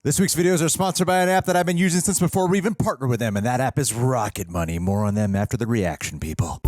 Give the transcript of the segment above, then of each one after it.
This week's videos are sponsored by an app that I've been using since before we even partnered with them, and that app is Rocket Money. More on them after the reaction, people.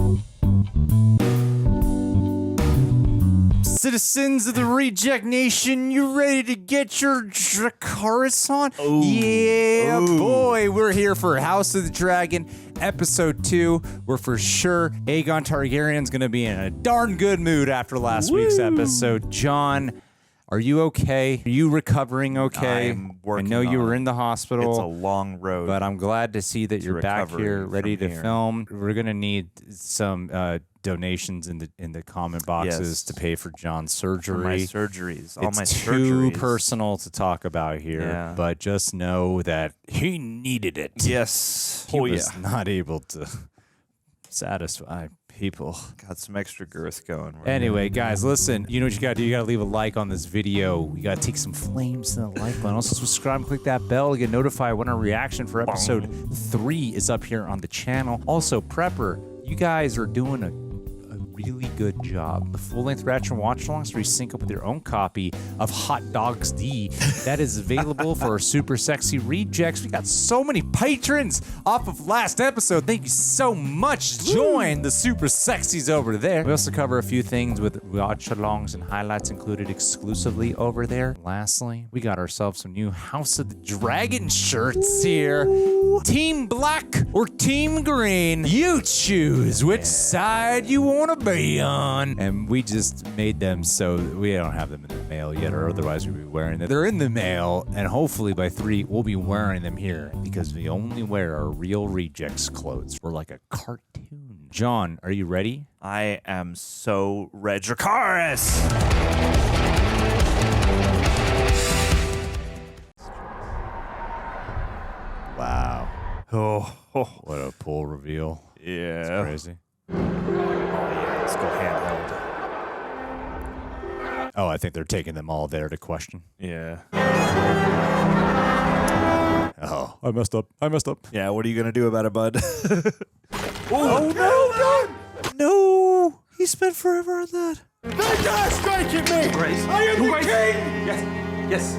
Citizens of the Reject Nation, you ready to get your Jaehaerys on? Ooh. Yeah, Ooh. boy. We're here for House of the Dragon, Episode 2. We're for sure Aegon Targaryen's going to be in a darn good mood after last week's episode. John, are you okay? Are you recovering okay? I'm working I know you were in the hospital. It's a long road. But I'm glad to see that you're back here, ready to film. We're gonna need some donations in the comment boxes to pay for John's surgery. For my surgeries, all my it's surgeries. too personal to talk about here, but just know that he needed it. Yes. He was not able to satisfy people. Got some extra girth going. Anyway, guys, listen, you know what you gotta do? You gotta leave a like on this video. You gotta take some flames to the like button. Also subscribe and click that bell to get notified when our reaction for episode 3 is up here on the channel. Also, Prepper, you guys are doing a really good job. The full-length reaction watch-alongs where you sync up with your own copy of Hot Dogs D. That is available for our super sexy rejects. We got so many patrons off of last episode. Thank you so much. Join the super sexies over there. We also cover a few things with watch-alongs and highlights included exclusively over there. Lastly, we got ourselves some new House of the Dragon shirts here. Team Black or Team Green, you choose which side you want to be on. And we just made them so we don't have them in the mail yet, or otherwise we'd be wearing them. They're in the mail, and hopefully by 3 we'll be wearing them here because we only wear our real rejects clothes. We're like a cartoon. John, are you ready? I am so ready. Jaehaerys! Wow. Oh, What a pull reveal. yeah. That's crazy. Let's go handheld. Oh, I think they're taking them all there to question. Yeah. Oh, I messed up. Yeah, what are you going to do about it, bud? Oh, no. No! He spent forever on that. They dare strike at me! Grace. I am the king! Yes.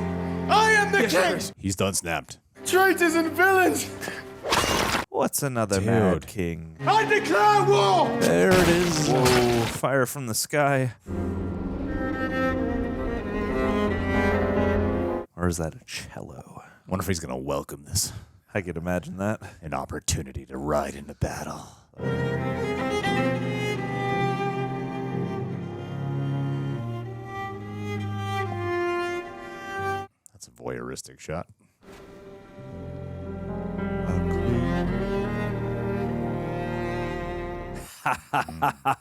I am the king! He's done snapped. Traitors and villains! What's another Dude. mad king? I declare war! There it is. Whoa, fire from the sky. Or is that a cello? Wonder if he's gonna welcome this. I could imagine that. An opportunity to ride into battle. That's a voyeuristic shot.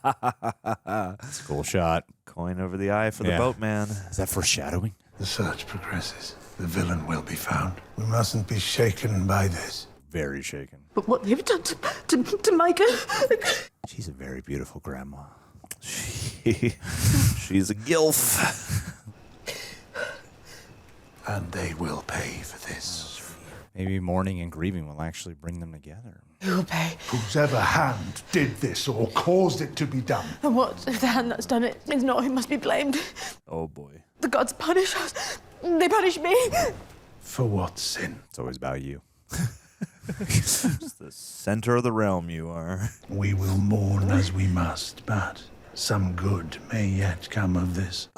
That's a cool shot. Coin over the eye for the boatman. Is that foreshadowing? The search progresses. The villain will be found. We mustn't be shaken by this. Very shaken. But what they've done to Micah. She's a very beautiful grandma. She's a gilf. And they will pay for this. Maybe mourning and grieving will actually bring them together. Who will pay? Whosever hand did this or caused it to be done. And what if the hand that's done it is not who must be blamed? Oh boy. The gods punish us. They punish me. For what sin? It's always about you. It's the center of the realm you are. We will mourn as we must, but some good may yet come of this.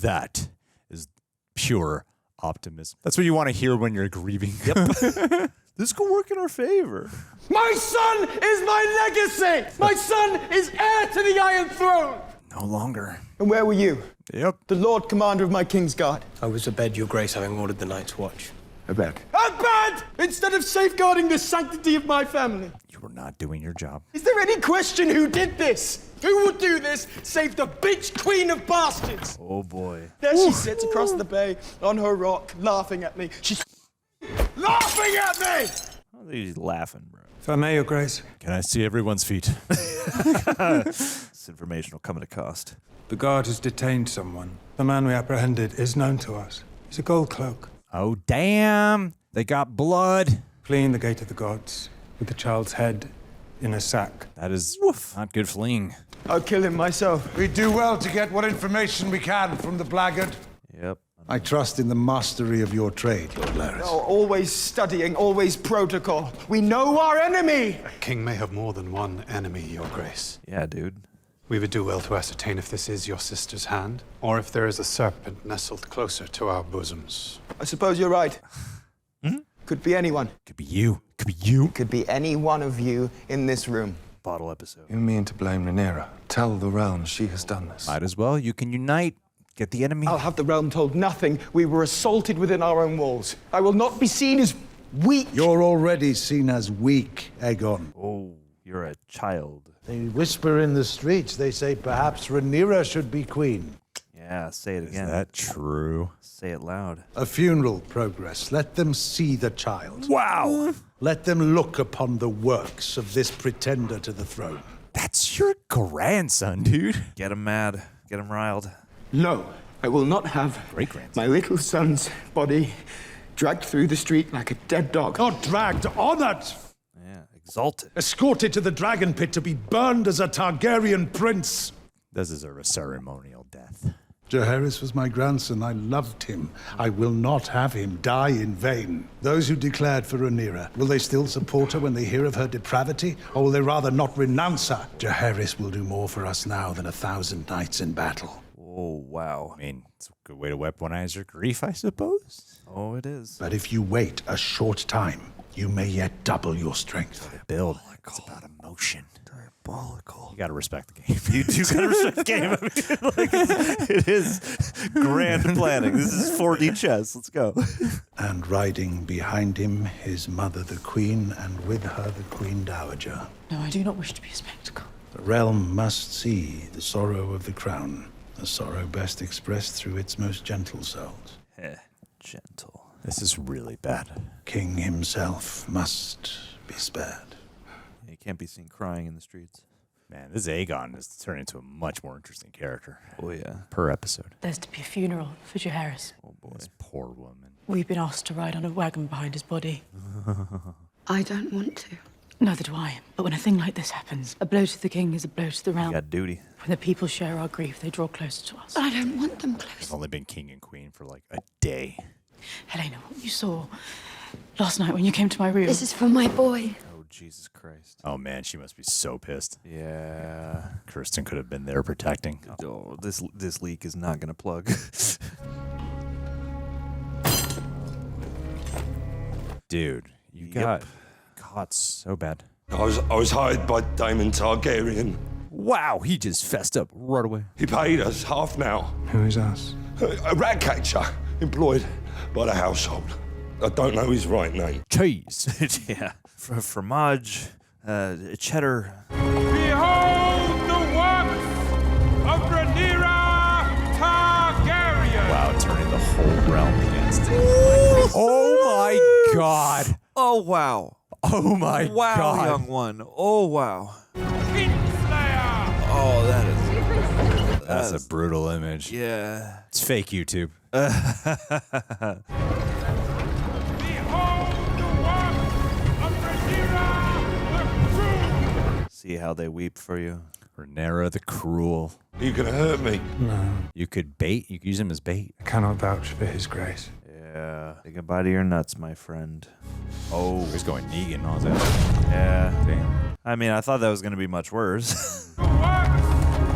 That is pure optimism. That's what you want to hear when you're grieving. Yep. This could work in our favor. My son is my legacy! My son is heir to the Iron Throne! No longer. And where were you? Yep. The Lord Commander of my King's Guard. I was abed, Your Grace, having ordered the Night's Watch. Abed. Abed! Instead of safeguarding the sanctity of my family. You were not doing your job. Is there any question who did this? Who would do this save the bitch queen of bastards? Oh boy. There she sits across the bay on her rock, laughing at me. She's laughing at me! Oh, he's laughing, bro. If I may, Your Grace. Can I see everyone's feet? This information will come at a cost. The guard has detained someone. The man we apprehended is known to us. He's a gold cloak, Oh, damn. They got blood. fleeing the gate of the gods with the child's head in a sack. That is not good fleeing. I'll kill him myself. We do well to get what information we can from the blackguard. Yep. I trust in the mastery of your trade, Lord Larys. Oh, always studying, always protocol. We know our enemy! A king may have more than one enemy, Your Grace. Yeah, dude. We would do well to ascertain if this is your sister's hand, or if there is a serpent nestled closer to our bosoms. I suppose you're right. Could be anyone. Could be you. Could be you. Could be any one of you in this room. Bottle episode. You mean to blame Rhaenyra? Tell the realm she has done this. Might as well. You can unite. Get the enemy. I'll have the realm told nothing. We were assaulted within our own walls. I will not be seen as weak. You're already seen as weak, Aegon. Oh, you're a child. They whisper in the streets. They say perhaps Rhaenyra should be queen. Yeah, say it again. Is that true? Say it loud. A funeral progress. Let them see the child. Wow. Let them look upon the works of this pretender to the throne. That's your grandson, dude. Get him mad. Get him riled. No, I will not have Great-grandson. my little son's body dragged through the street like a dead dog. Not dragged, honored! Yeah, exalted. Escorted to the dragon pit to be burned as a Targaryen prince. Does deserve a ceremonial death. Jaehaerys was my grandson. I loved him. I will not have him die in vain. Those who declared for Rhaenyra, will they still support her when they hear of her depravity? Or will they rather not renounce her? Jaehaerys will do more for us now than 1,000 knights in battle. Oh, wow. I mean, it's a good way to weaponize your grief, I suppose. Oh, it is. But if you wait a short time, you may yet double your strength. Build. It's about emotion. Diabolical. You gotta respect the game. You do gotta respect the game. I mean, like, it is grand planning. This is 4D chess. Let's go. And riding behind him, his mother the queen, and with her the queen dowager. No, I do not wish to be a spectacle. The realm must see the sorrow of the crown, a sorrow best expressed through its most gentle souls. Gentle. This is really bad. King himself must be spared. You can't be seen crying in the streets. Man, this Aegon is turning into a much more interesting character Oh, yeah. per episode. There's to be a funeral for Jaehaerys. Oh, boy. This poor woman. We've been asked to ride on a wagon behind his body. I don't want to. Neither do I. But when a thing like this happens, a blow to the king is a blow to the You realm. got duty. When the people share our grief, they draw closer to us. But I don't want them close. Only been king and queen for like a day. Helaena, what you saw last night when you came to my room. This is for my boy. Oh, Jesus Christ. Oh man, she must be so pissed. Yeah. Criston could have been there protecting. Oh, this leak is not gonna plug. Dude, you got caught so bad. I was hired by Daemon Targaryen. Wow, he just fessed up right away. He paid us half now. Who is us? A rat catcher employed by the household. I don't know his right name. Cheese. Yeah. Fromage, cheddar. Behold the works of Rhaenyra Targaryen! Wow, turning the whole realm against him. Oh my god. Oh, wow. Oh my Wow, god. young one. Oh, wow. Kingslayer! Oh, that That's a brutal image. Yeah. It's fake YouTube. Behold the works of Rhaenyra the Cruel! See how they weep for you. Rhaenyra the Cruel. Are you gonna hurt me? No, You could use him as bait. I cannot vouch for his grace. Yeah. Say goodbye to your nuts, my friend. Oh. He's going Negan on that. Yeah. Damn. I mean, I thought that was going to be much worse. The works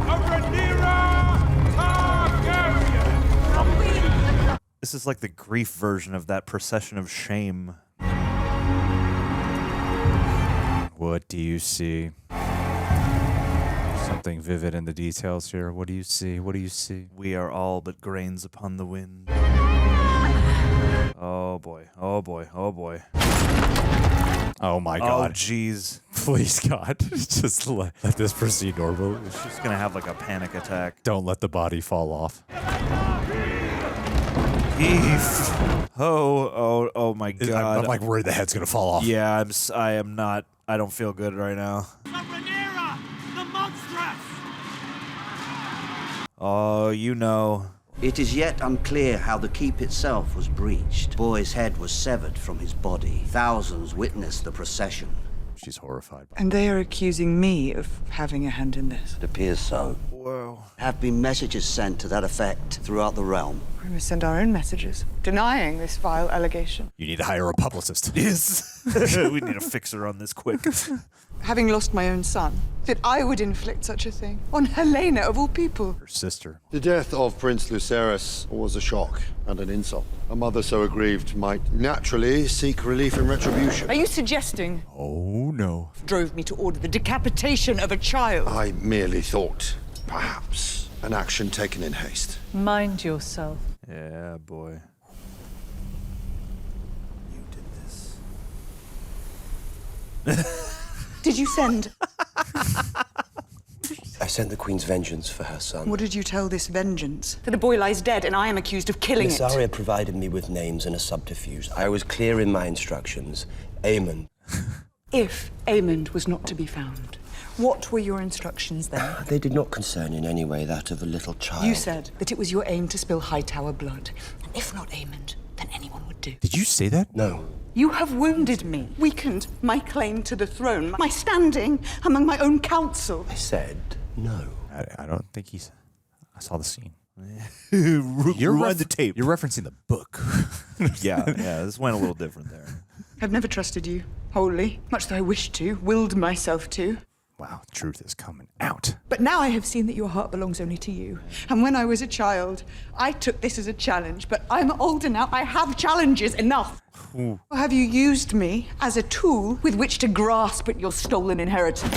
of Rhaenyra Targaryen! This is like the grief version of that procession of shame. What do you see? Something vivid in the details here. What do you see? What do you see? We are all but grains upon the wind. Oh boy. Oh boy. Oh boy. Oh my Oh god. jeez. Please, God. Just let this proceed normally. She's gonna have like a panic attack. Don't let the body fall off. Oh my god. I'm like worried the head's gonna fall off. Yeah, I am not. I don't feel good right now. Rhaenyra the monstrous! Oh, you know. It is yet unclear how the keep itself was breached. Boy's head was severed from his body. Thousands witnessed the procession. She's horrified. And they are accusing me of having a hand in this. It appears so. Whoa. Have been messages sent to that effect throughout the realm. We must send our own messages, denying this vile allegation. You need to hire a publicist. Yes. We need a fixer on this quick. Having lost my own son, that I would inflict such a thing on Helaena of all people. Her sister. The death of Prince Lucerys was a shock and an insult. A mother so aggrieved might naturally seek relief and retribution. Are you suggesting Oh, no. drove me to order the decapitation of a child? I merely thought, perhaps, an action taken in haste. Mind yourself. Yeah, boy. You did this. Did you send? I sent the Queen's vengeance for her son. What did you tell this vengeance? That a boy lies dead and I am accused of killing Miss it. Arya provided me with names and a subterfuge. I was clear in my instructions. Aemon. If Aemon was not to be found, what were your instructions then? They did not concern in any way that of a little child. You said that it was your aim to spill Hightower blood. And if not Aemon, then anyone would do. Did you say that? No. You have wounded me, weakened my claim to the throne, my standing among my own council. I said no. I don't think he's... I saw the scene. Rewind the tape. You're referencing the book. Yeah, this went a little different there. I've never trusted you, wholly, much though I wished to, willed myself to. Wow, truth is coming out. But now I have seen that your heart belongs only to you. And when I was a child, I took this as a challenge, but I'm older now. I have challenges enough. Ooh. Or have you used me as a tool with which to grasp at your stolen inheritance?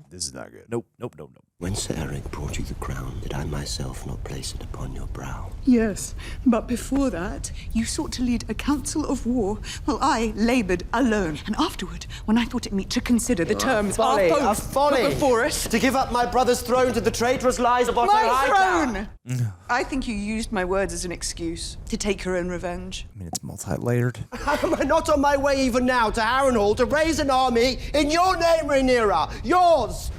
This is not good. Nope. When Sir Erryk brought you the crown, did I myself not place it upon your brow? Yes, but before that, you sought to lead a council of war, while I laboured alone. And afterward, when I thought it meet to consider the terms Folly, our a foes folly! put before us. To give up my brother's throne to the traitorous lies of Otto Hightower! My throne! I think you used my words as an excuse to take your own revenge. I mean, it's multi-layered. Am I not on my way even now to Harrenhal to raise an army in your name, Rhaenyra? Yours!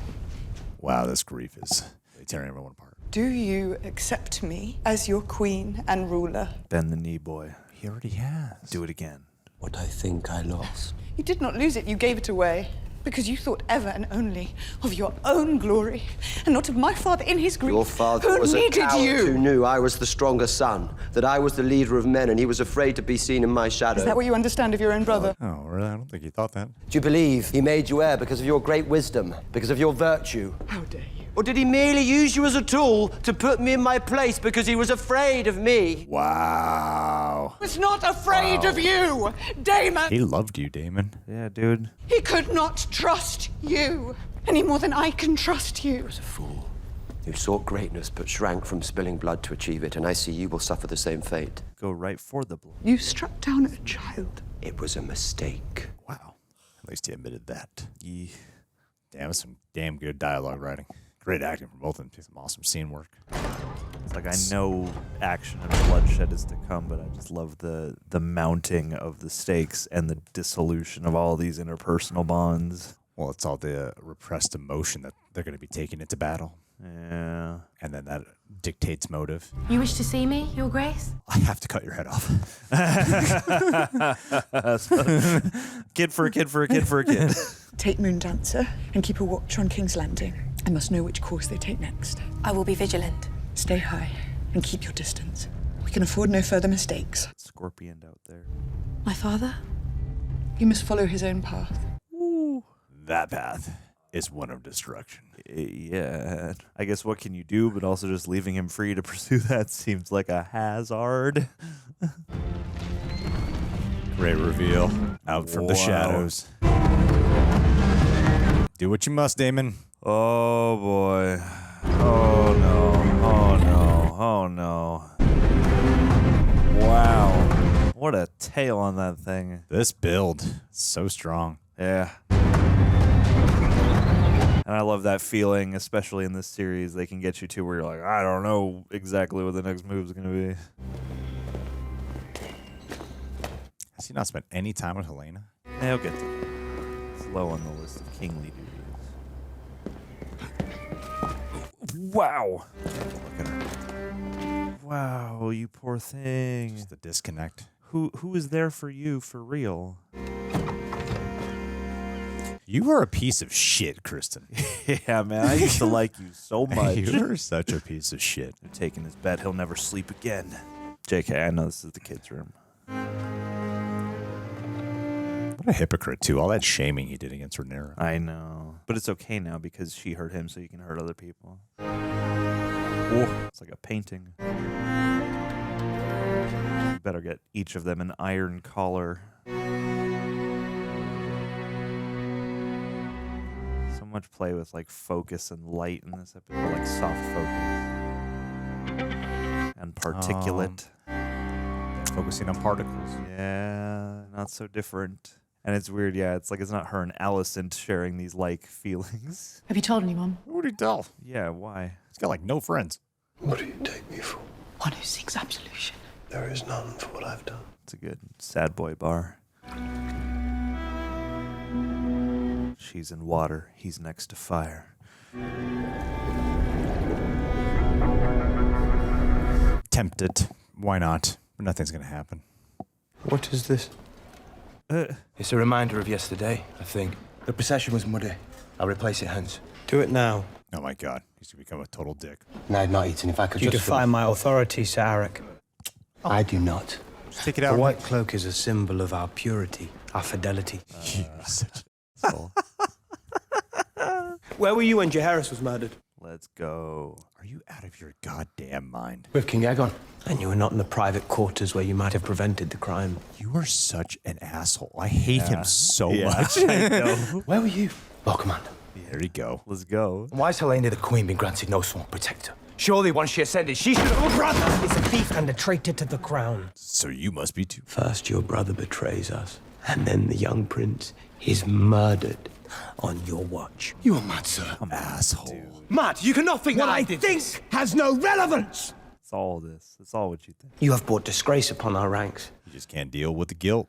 Wow, this grief is tearing everyone apart. Do you accept me as your queen and ruler? Bend the knee, boy. He already has. Do it again. What I think I lost. You did not lose it, you gave it away. Because you thought ever and only of your own glory, and not of my father in his grief. Your father who was a needed coward you. who knew I was the stronger son, that I was the leader of men, and he was afraid to be seen in my shadow. Is that what you understand of your own brother? Oh, really? I don't think he thought that. Do you believe he made you heir because of your great wisdom, because of your virtue? How dare you? Or did he merely use you as a tool to put me in my place because he was afraid of me? Wow. He was not afraid of you, Daemon. He loved you, Daemon. Yeah, dude. He could not trust you any more than I can trust you. He was a fool who sought greatness but shrank from spilling blood to achieve it, and I see you will suffer the same fate. Go right for the blood. You struck down a child. It was a mistake. Wow. At least he admitted that. Yeah. Damn, that's some damn good dialogue writing. Great acting from both of them. Some awesome scene work. It's like I know action and bloodshed is to come, but I just love the mounting of the stakes and the dissolution of all these interpersonal bonds. Well, it's all the repressed emotion that they're going to be taking into battle. Yeah. And then that dictates motive. You wish to see me, Your Grace? I have to cut your head off. Kid for a kid for a kid for a kid. Take Moondancer and keep a watch on King's Landing. I must know which course they take next. I will be vigilant. Stay high and keep your distance. We can afford no further mistakes. Scorpion out there. My father? He must follow his own path. Ooh. That path is one of destruction. Yeah. I guess what can you do, but also just leaving him free to pursue that seems like a hazard. Great reveal. Out from the shadows. Do what you must, Daemon. Oh, boy. Oh, no. Oh, no. Oh, no. Wow. What a tail on that thing. This build, so strong. Yeah. And I love that feeling, especially in this series, they can get you to where you're like, I don't know exactly what the next move is going to be. Has he not spent any time with Helaena? Yeah, he'll get to it. It's low on the list of kingly duties. Wow. Look at her. Wow, you poor thing. Just the disconnect. Who is there for you for real? You are a piece of shit, Criston. Yeah, man. I used to like you so much. You're such a piece of shit. You're taking his bet. He'll never sleep again. JK, I know this is the kids' room. What a hypocrite, too. All that shaming he did against Rhaenyra. I know. But it's okay now because she hurt him, so you can hurt other people. Oh, it's like a painting. You better get each of them an iron collar. So much play with like focus and light in this episode, like soft focus and particulate. Focusing on particles. Yeah, not so different. And it's weird, yeah. It's like it's not her and Alicent sharing these like feelings. Have you told anyone? Who would he tell? Yeah, why? He's got like no friends. What do you take me for? One who seeks absolution. There is none for what I've done. It's a good sad boy bar. She's in water. He's next to fire. Tempted. Why not? But nothing's going to happen. What is this? It's a reminder of yesterday, I think. The procession was muddy. I'll replace it, Hans. Do it now. Oh my God. He's going to become a total dick. No, I've not eaten. If I could You just... defy my authority, Sir Arryk. I do not. Just take it out. The white cloak is a symbol of our purity, our fidelity. You're such a asshole. Where were you when Jaehaerys was murdered? Let's go. Are you out of your goddamn mind? With King Aegon. And you were not in the private quarters where you might have prevented the crime. You are such an asshole. I hate him so much. I know. Where were you? Well, Commander. There you go. Let's go. Why has Helaena the Queen been granted no sworn protector? Surely once she ascended, she should have... Oh, brother! He's a thief and a traitor to the crown. So you must be too. First, your brother betrays us, and then the young prince is murdered on your watch. You are mad, sir. I'm asshole. Mad? You cannot think What that I did think this. has no relevance! It's all this. It's all what you think. You have brought disgrace upon our ranks, You just can't deal with the guilt.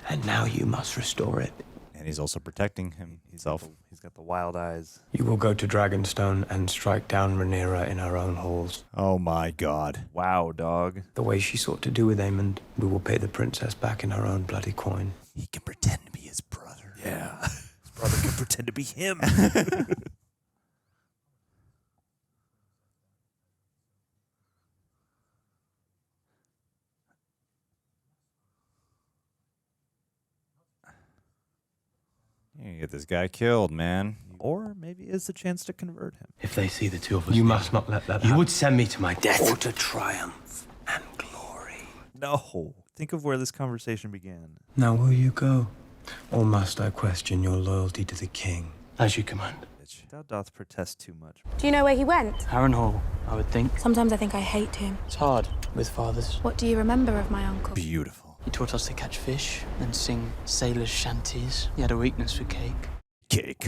and now you must restore it. And he's also protecting himself. He's got the wild eyes. You will go to Dragonstone and strike down Rhaenyra in her own halls. Oh my God. Wow, dog. The way she sought to do with Aemond, we will pay the princess back in her own bloody coin. He can pretend to be his brother. Yeah. His brother can pretend to be him. You get this guy killed, man. Or maybe it's a chance to convert him. If they see the two of us... You must not let that You happen. would send me to my death. Or to triumph and glory. No. Think of where this conversation began. Now will you go? Or must I question your loyalty to the king? As you command. Thou doth protest too much. Do you know where he went? Harrenhal, I would think. Sometimes I think I hate him. It's hard with fathers. What do you remember of my uncle? Beautiful. He taught us to catch fish and sing sailors' shanties. He had a weakness for cake. Cake.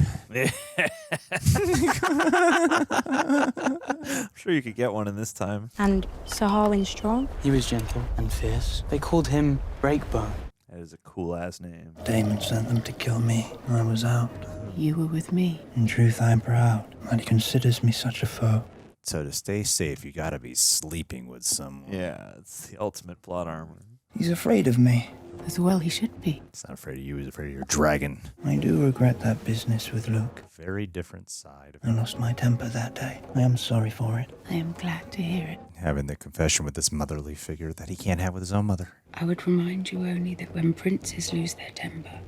I'm sure you could get one in this time. And Sir Harwin Strong? He was gentle and fierce. They called him Breakbone. That is a cool ass name. Daemon sent them to kill me. I was out. You were with me. In truth, I am proud that he considers me such a foe. So to stay safe, you gotta be sleeping with someone. Yeah, it's the ultimate plot armor. He's afraid of me. As well he should be. He's not afraid of you, he's afraid of your dragon. I do regret that business with Luke. Very different side of I lost my temper that day. I am sorry for it. I am glad to hear it. having the confession with this motherly figure that he can't have with his own mother. I would remind you only that when princes lose their temper,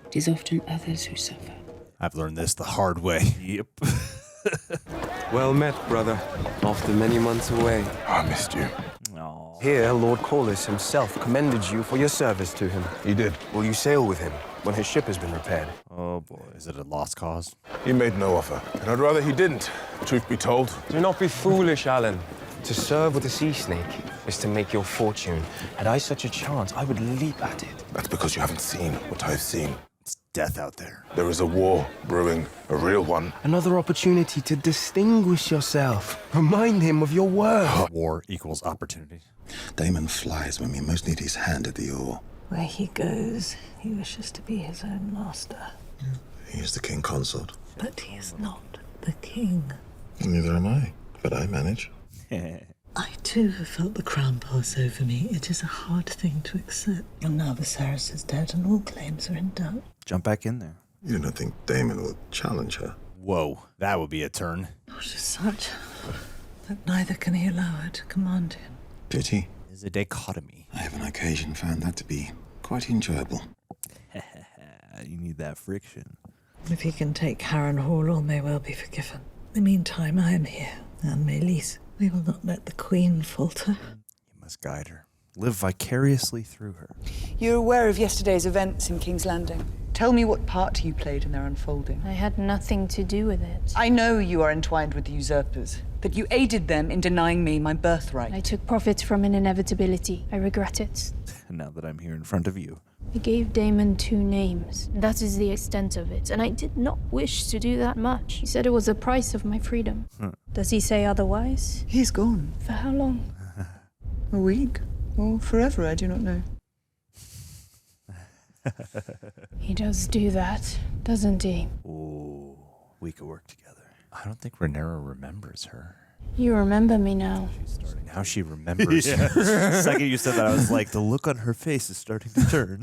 it is often others who suffer. I've learned this the hard way. Yep. Well met, brother. After many months away. I missed you. No. Here, Lord Corlys himself commended you for your service to him. He did. Will you sail with him when his ship has been repaired? Oh, boy. Is it a lost cause? He made no offer, and I'd rather he didn't, truth be told. Do not be foolish, Alan. To serve with a sea snake is to make your fortune. Had I such a chance, I would leap at it. That's because you haven't seen what I've seen. It's death out there. There is a war brewing, a real one. Another opportunity to distinguish yourself. Remind him of your worth. War equals opportunity. Daemon flies when we most need his hand at the oar. Where he goes, he wishes to be his own master. He is the king consort. But he is not the king. Neither am I, but I manage. I too have felt the crown pass over me. It is a hard thing to accept. And now Viserys is dead and all claims are in doubt. Jump back in there. You don't think Daemon will challenge her? Whoa, that would be a turn. Not as such, that neither can he allow her to command him. Pity. There's a dichotomy. I have on occasion found that to be quite enjoyable. You need that friction. If he can take Harrenhal, all may well be forgiven. In the meantime, I am here, and Meleys. We will not let the Queen falter. You must guide her. Live vicariously through her. You're aware of yesterday's events in King's Landing. Tell me what part you played in their unfolding. I had nothing to do with it. I know you are entwined with the usurpers, that you aided them in denying me my birthright. I took profit from an inevitability. I regret it. Now that I'm here in front of you. I gave Daemon 2 names. That is the extent of it, and I did not wish to do that much. He said it was the price of my freedom. Does he say otherwise? He's gone. For how long? A week? Or forever, I do not know. He does do that, doesn't he? Ooh, we could work together. I don't think Rhaenyra remembers her. You remember me now. Now she remembers The her. second you said that, I was like, the look on her face is starting to turn.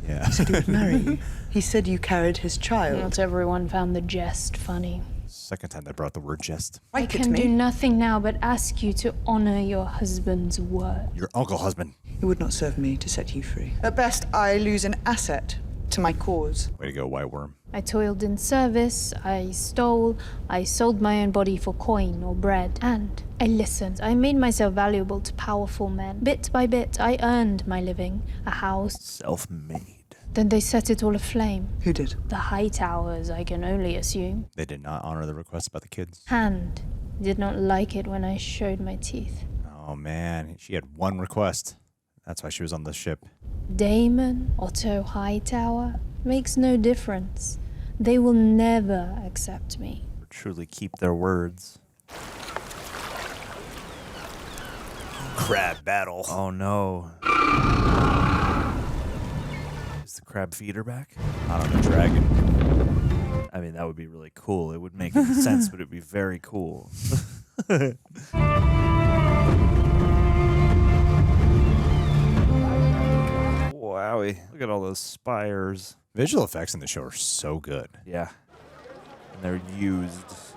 Yeah. He said he would marry you. He said you carried his child. Not everyone found the jest funny. Second time they brought the word jest. I can do nothing now but ask you to honor your husband's word. Your uncle husband. It would not serve me to set you free. At best, I lose an asset to my cause. Way to go, White Worm. I toiled in service, I stole, I sold my own body for coin or bread, and I listened. I made myself valuable to powerful men. Bit by bit, I earned my living, a house. Self-made. Then they set it all aflame. Who did? The Hightowers, I can only assume. They did not honor the request about the kids. And did not like it when I showed my teeth. Oh man, she had one request. That's why she was on the ship. Daemon, Otto Hightower, makes no difference. They will never accept me. Truly keep their words. Crab battle. Oh no. Is the crab feeder back? Not on the dragon. I mean, that would be really cool. It would make sense, but it would be very cool. Wowie. Look at all those spires. Visual effects in the show are so good. Yeah. And they're used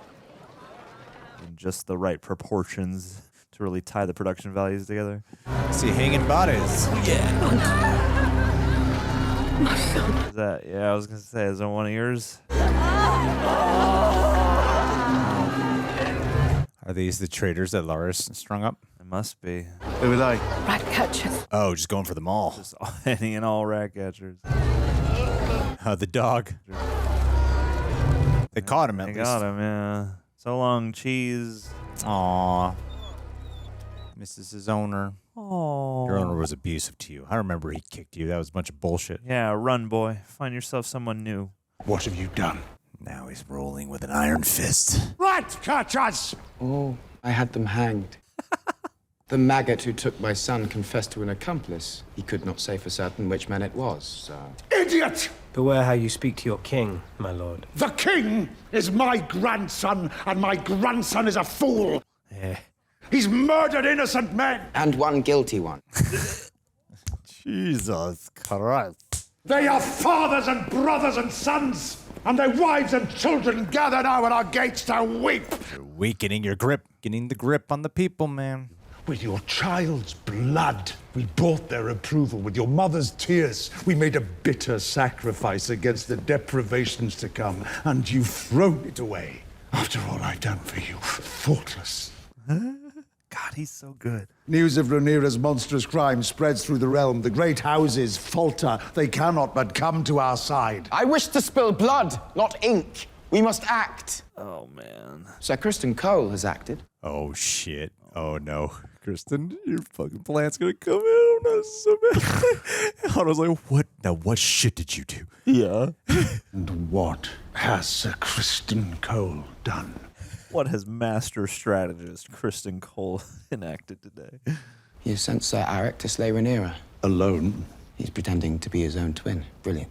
in just the right proportions to really tie the production values together. See, hanging bodies. Yeah. Is that, yeah, I was going to say, is that one of yours? Are these the traitors that Laris strung up? It must be. Who are they? Rat catchers. Oh, just going for them all. Just any and all rat catchers. The dog. They caught him at least. They got him, yeah. So long, cheese. Aw. Misses his owner. Aww. Your owner was abusive to you. I remember he kicked you. That was a bunch of bullshit. Yeah, run, boy. Find yourself someone new. What have you done? Now he's rolling with an iron fist. Rat catchers! Oh, I had them hanged. The maggot who took my son confessed to an accomplice. He could not say for certain which man it was, so... Idiot! Beware how you speak to your king, my lord. The king is my grandson, and my grandson is a fool. Yeah. He's murdered innocent men. And one guilty one. Jesus Christ. They are fathers and brothers and sons, and their wives and children gather now at our gates to weep. You're weakening your grip. Getting the grip on the people, man. With your child's blood, we bought their approval. With your mother's tears, we made a bitter sacrifice against the deprivations to come, and you've thrown it away. After all I've done for you, thoughtless. God, he's so good. News of Rhaenyra's monstrous crime spreads through the realm. The great houses falter. They cannot but come to our side. I wish to spill blood, not ink. We must act. Oh, man. Sir Criston Cole has acted. Oh, shit. Oh, no. Criston, your fucking plan's gonna come in. I'm not so bad. I was like, what? Now, what shit did you do? Yeah. And what has Sir Criston Cole done? What has master strategist Criston Cole enacted today? He has sent Sir Arryk to slay Rhaenyra. Alone? He's pretending to be his own twin. Brilliant.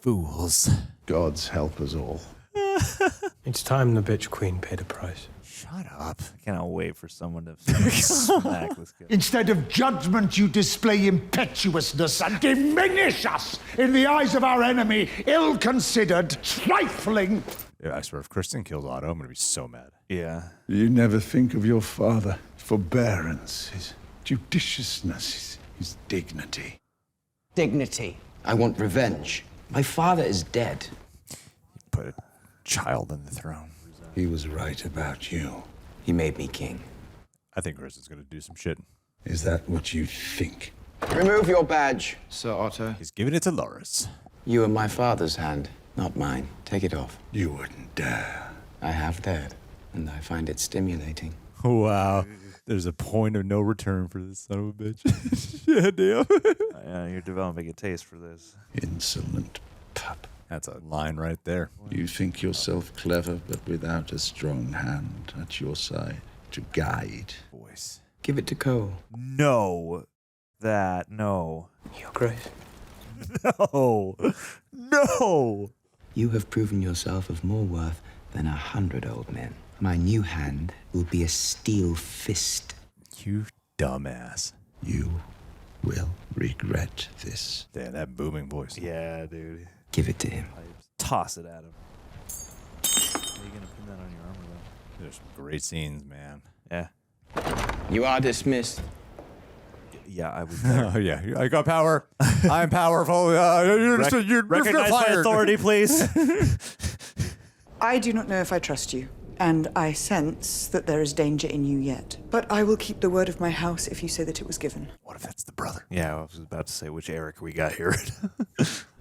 Fools. Gods help us all. It's time the bitch queen paid a price. Shut up. I cannot wait for someone to smack this guy. Instead of judgment, you display impetuousness and diminish us in the eyes of our enemy, ill-considered, trifling. Yeah, I swear, if Criston kills Otto, I'm going to be so mad. Yeah. You never think of your father, forbearance, his judiciousness, his dignity. Dignity. I want revenge. My father is dead. Put a child on the throne. He was right about you. He made me king. I think Criston's going to do some shit. Is that what you think? Remove your badge, Sir Otto. He's giving it to Loras. You are my father's hand, not mine. Take it off. You wouldn't dare. I have dared, and I find it stimulating. Wow. There's a point of no return for this son of a bitch. Yeah, damn. Yeah, you're developing a taste for this. Insolent pup. That's a line right there. You think yourself clever, but without a strong hand at your side to guide. Voice. Give it to Cole. No. No. Your Grace. No. No. You have proven yourself of more worth than 100 old men. My new hand will be a steel fist. You dumbass. You will regret this. Damn, that booming voice. Yeah, dude. Give it to him. Toss it at him. How are you going to pin that on your armor, though? There's some great scenes, man. Yeah. You are dismissed. Yeah, I would. Oh, yeah. I got power. I'm powerful. You're recognize my fired. authority, please. I do not know if I trust you, and I sense that there is danger in you yet. But I will keep the word of my house if you say that it was given. What if that's the brother? Yeah, I was about to say which Erryk we got here.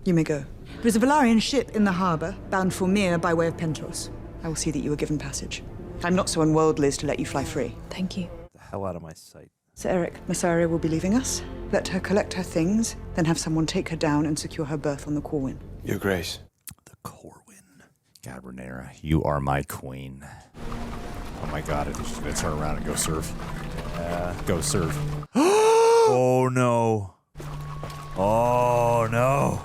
You may go. There is a Velaryon ship in the harbour, bound for Myr by way of Pentos. I will see that you are given passage. I'm not so unworldly as to let you fly free. Thank you. The hell out of my sight. Sir Erryk, Miss Arya will be leaving us. Let her collect her things, then have someone take her down and secure her berth on the Corwin. Your Grace. The Corwin. God, Rhaenyra, you are my queen. Oh my God, I think she's going to turn around and go serve. Go serve. Oh, no. Oh, no.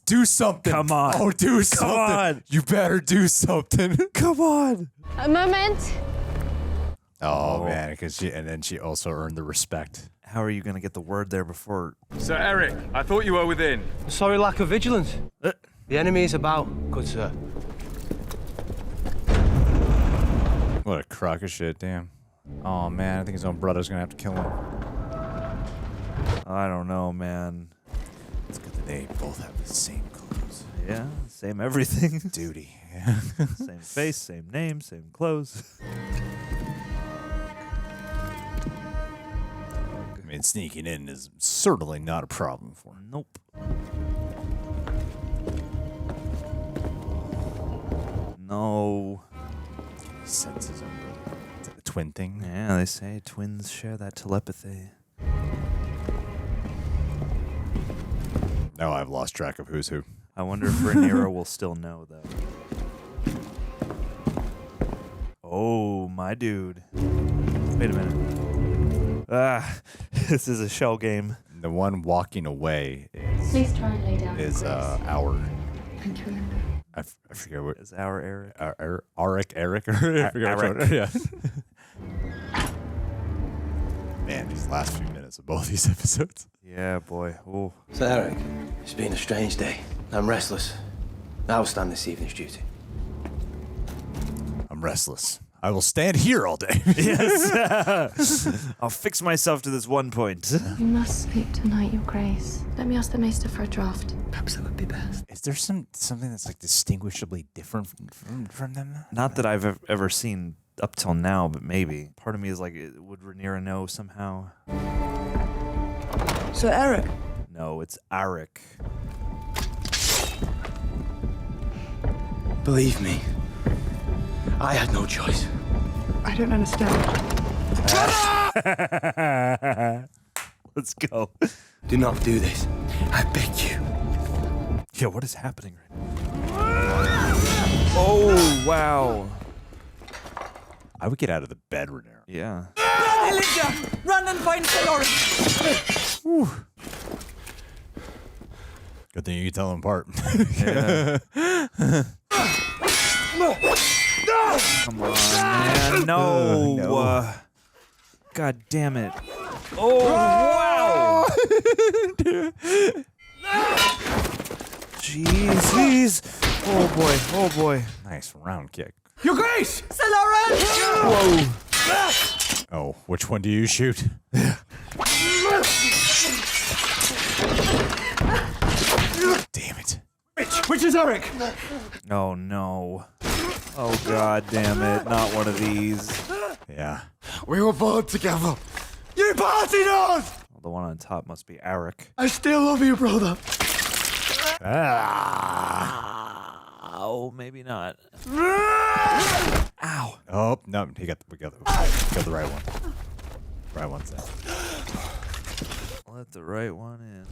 Do something. Come on. Oh, do something. Come on. You better do something. Come on. A moment. Oh, man, because she also earned the respect. How are you going to get the word there before? Sir Erryk, I thought you were within. Sorry, lack of vigilance. The enemy is about, good sir. What a crock of shit, damn. Oh, man, I think his own brother's going to have to kill him. I don't know, man. It's good that they both have the same clothes. Yeah, same everything. Duty. Same face, same name, same clothes. I mean, sneaking in is certainly not a problem for him. Nope. No. He senses his own brother. Is that a twin thing? Yeah, they say twins share that telepathy. No, I've lost track of who's who. I wonder if Rhaenyra will still know, though. Oh, my dude. Wait a minute. This is a shell game. The one walking away is Please try and lay down. our. Thank you. I forget what is our Erryk. Erryk. I forget which one. Yeah. Man, these last few minutes of both these episodes. Yeah, boy. Ooh. Sir Erryk, it's been a strange day. I'm restless. I will stand this evening's duty. I'm restless. I will stand here all day. Yes. I'll fix myself to this one point. You must sleep tonight, Your Grace. Let me ask the Maester for a draft. Perhaps that would be best. Is there something that's like distinguishably different from them? Not that I've ever seen up till now, but maybe. Part of me is like, would Rhaenyra know somehow? Sir Erryk. No, it's Arykk. Believe me, I had no choice. I don't understand. Let's go. Do not do this. I beg you. Yeah, what is happening right now? Oh, wow. I would get out of the bed, Rhaenyra. Yeah. Olivia, run and find Velaryon. Good thing you can tell them apart. Yeah. Come on, man. No. No. God damn it. Oh, wow. Jeez. Oh, boy. Oh, boy. Nice round kick. Your Grace! Sir Lawrence! Whoa. Oh, which one do you shoot? Damn it. Which is Erryk? Oh, no. Oh, God damn it. Not one of these. Yeah. We were born together. You partied us! Well, the one on top must be Arykk. I still love you, brother. Oh, maybe not. Ow. Oh, no. We got the right one. Right one's there. Let the right one in.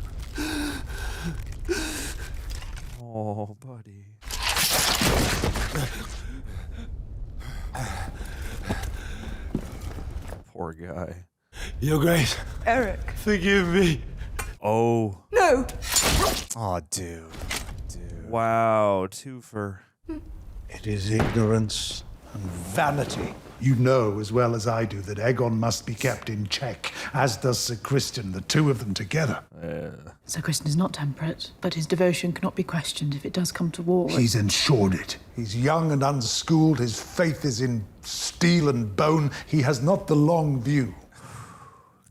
Oh, buddy. Poor guy. Your Grace. Erryk. Forgive me. Oh. No. Oh, dude. Wow, twofer. It is ignorance and vanity. You know as well as I do that Aegon must be kept in check, as does Sir Criston, the two of them together. Sir Criston is not temperate, but his devotion cannot be questioned if it does come to war. He's ensured it. He's young and unschooled. His faith is in steel and bone. He has not the long view.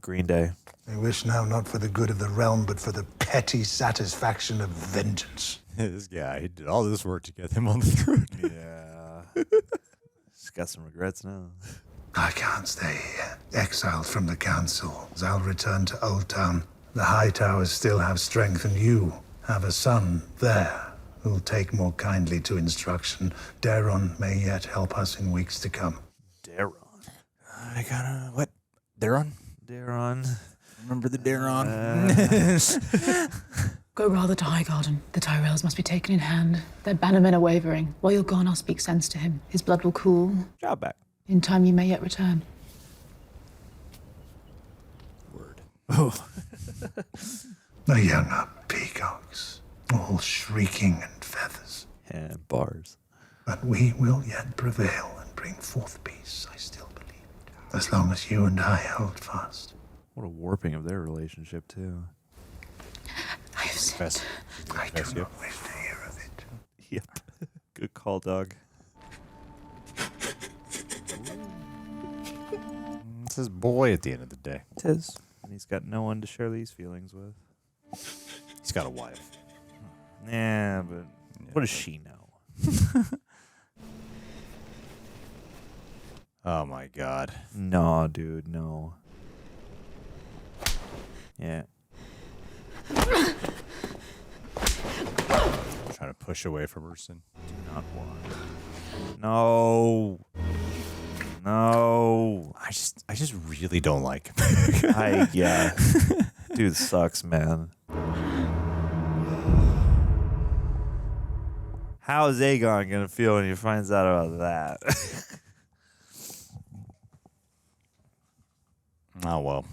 Green Day. They wish now not for the good of the realm, but for the petty satisfaction of vengeance. This guy, he did all this work to get him on the throne. Yeah. He's got some regrets now. I can't stay here, exiled from the council. I'll return to Old Town. The Hightowers still have strength, and you have a son there who'll take more kindly to instruction. Daemon may yet help us in weeks to come. Daemon? I gotta... What? Daemon? Daemon. Remember the Daemon? Go rather to Highgarden. The Tyrells must be taken in hand. Their bannermen are wavering. While you're gone, I'll speak sense to him. His blood will cool. Job back. In time, you may yet return. Word. Oh. The young are peacocks, all shrieking and feathers. And bars. But we will yet prevail and bring forth peace, I still believe. As long as you and I hold fast. What a warping of their relationship, too. I have sinned. I do not wish to hear of it. Yep. Good call, dog. It's his boy at the end of the day. It is. And he's got no one to share these feelings with. He's got a wife. Yeah, but what does she know? Oh, my God. No, dude, no. Yeah. Trying to push away from her sin. Do not want. No. No. I just really don't like him. Yeah. Dude sucks, man. How is Aegon gonna feel when he finds out about that? Oh, well.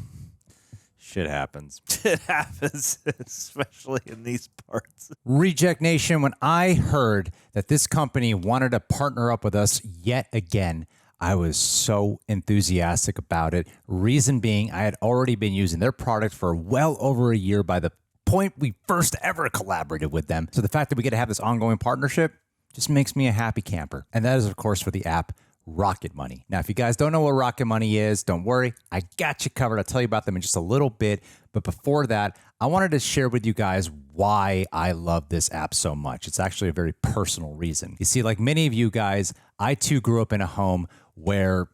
Shit happens. It happens, especially in these parts. Reject Nation, when I heard that this company wanted to partner up with us yet again, I was so enthusiastic about it. Reason being, I had already been using their product for well over a year by the point we first ever collaborated with them. So the fact that we get to have this ongoing partnership just makes me a happy camper. And that is, of course, for the app Rocket Money. Now, if you guys don't know what Rocket Money is, don't worry. I got you covered. I'll tell you about them in just a little bit. But before that, I wanted to share with you guys why I love this app so much. It's actually a very personal reason. You see, like many of you guys, I too grew up in a home where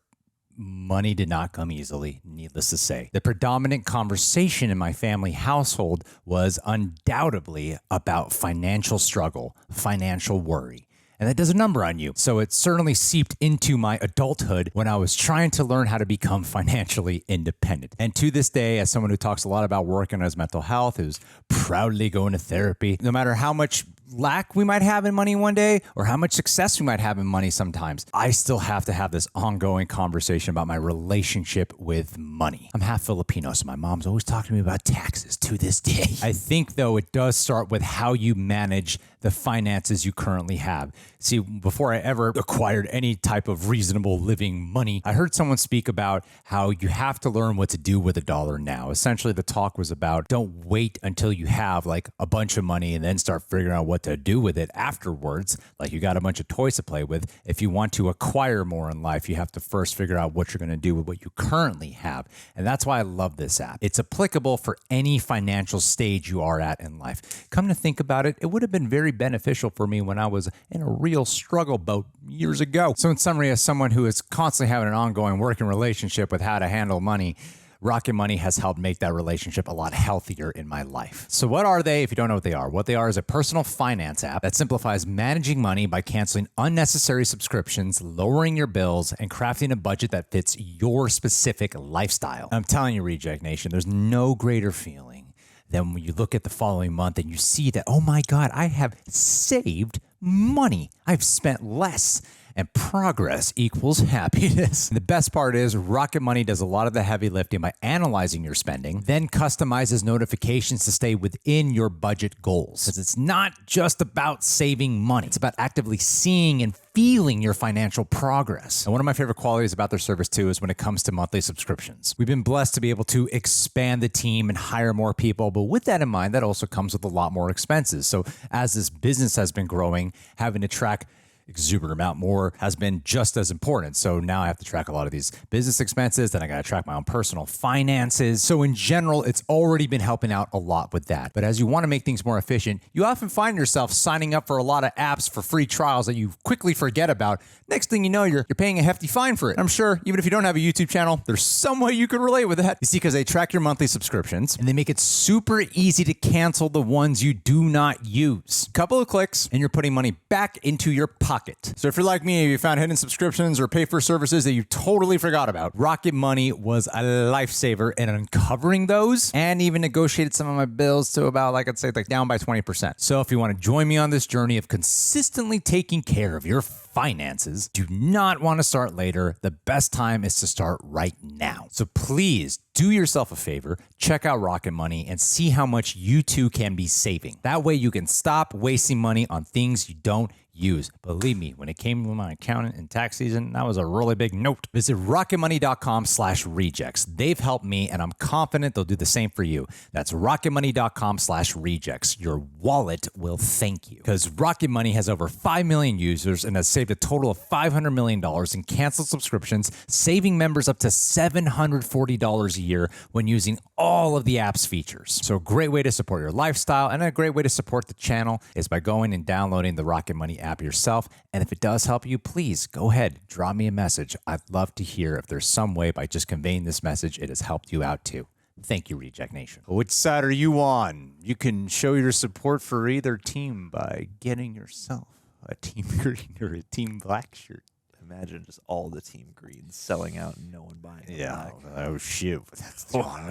money did not come easily, needless to say. The predominant conversation in my family household was undoubtedly about financial struggle, financial worry. And that does a number on you. So it certainly seeped into my adulthood when I was trying to learn how to become financially independent. And to this day, as someone who talks a lot about working on his mental health, who's proudly going to therapy, no matter how much lack we might have in money one day or how much success we might have in money sometimes, I still have to have this ongoing conversation about my relationship with money. I'm half Filipino, so my mom's always talking to me about taxes to this day. I think, though, it does start with how you manage the finances you currently have. See, before I ever acquired any type of reasonable living money, I heard someone speak about how you have to learn what to do with a dollar now. Essentially, the talk was about don't wait until you have like a bunch of money and then start figuring out what to do with it afterwards. Like you got a bunch of toys to play with. If you want to acquire more in life, you have to first figure out what you're going to do with what you currently have. And that's why I love this app. It's applicable for any financial stage you are at in life. Come to think about it, it would have been very beneficial for me when I was in a real struggle boat years ago. So in summary, as someone who is constantly having an ongoing working relationship with how to handle money, Rocket Money has helped make that relationship a lot healthier in my life. So what are they if you don't know what they are? What they are is a personal finance app that simplifies managing money by canceling unnecessary subscriptions, lowering your bills, and crafting a budget that fits your specific lifestyle. I'm telling you, Reject Nation, there's no greater feeling than when you look at the following month and you see that, oh my God, I have saved money. I've spent less. And progress equals happiness. And the best part is Rocket Money does a lot of the heavy lifting by analyzing your spending, then customizes notifications to stay within your budget goals. Because it's not just about saving money. It's about actively seeing and feeling your financial progress. And one of my favorite qualities about their service too is when it comes to monthly subscriptions. We've been blessed to be able to expand the team and hire more people, but with that in mind, that also comes with a lot more expenses. So as this business has been growing, having to track exuberant amount more has been just as important. So now I have to track a lot of these business expenses, then I got to track my own personal finances. So in general, it's already been helping out a lot with that. But as you want to make things more efficient, you often find yourself signing up for a lot of apps for free trials that you quickly forget about. Next thing you know, you're paying a hefty fine for it. I'm sure even if you don't have a YouTube channel, there's some way you could relate with that. You see, because they track your monthly subscriptions and they make it super easy to cancel the ones you do not use. Couple of clicks and you're putting money back into your pocket. So if you're like me, you found hidden subscriptions or pay for services that you totally forgot about, Rocket Money was a lifesaver in uncovering those and even negotiated some of my bills to about, like I'd say, like down by 20%. So if you want to join me on this journey of consistently taking care of your finances, do not want to start later. The best time is to start right now. So please do yourself a favor, check out Rocket Money and see how much you too can be saving. That way you can stop wasting money on things you don't use. Believe me, when it came to my accountant and tax season, that was a really big note. Visit rocketmoney.com/rejects. They've helped me and I'm confident they'll do the same for you. That's rocketmoney.com/rejects. Your wallet will thank you. Because Rocket Money has over 5 million users and has saved a total of $500 million in canceled subscriptions, saving members up to $740 a year when using all of the app's features. So a great way to support your lifestyle and a great way to support the channel is by going and downloading the Rocket Money app yourself. And if it does help you, please go ahead, drop me a message. I'd love to hear if there's some way by just conveying this message, it has helped you out too. Thank you, Reject Nation. Which side are you on? You can show your support for either team by getting yourself a team green or a team black shirt. Imagine just all the team greens selling out and no one buying them. Yeah. Oh, shit. That's the one.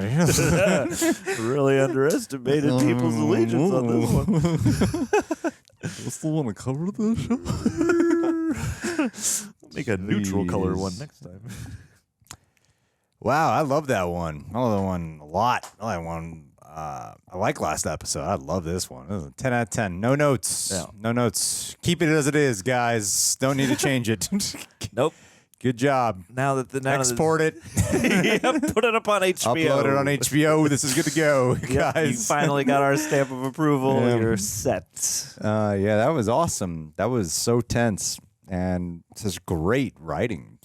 Really underestimated people's allegiance on this one. Still want to cover this? Make a neutral color one next time. Wow, I love that one. I love that one a lot. I like that one. I like last episode. I love this one. This is a 10 out of 10. No notes. Yeah. No notes. Keep it as it is, guys. Don't need to change it. Nope. Good job. Now that the export it. Yeah, put it up on HBO. Upload it on HBO. This is good to go, guys. You finally got our stamp of approval. Yeah. You're set. Yeah, that was awesome. That was so tense and such great writing.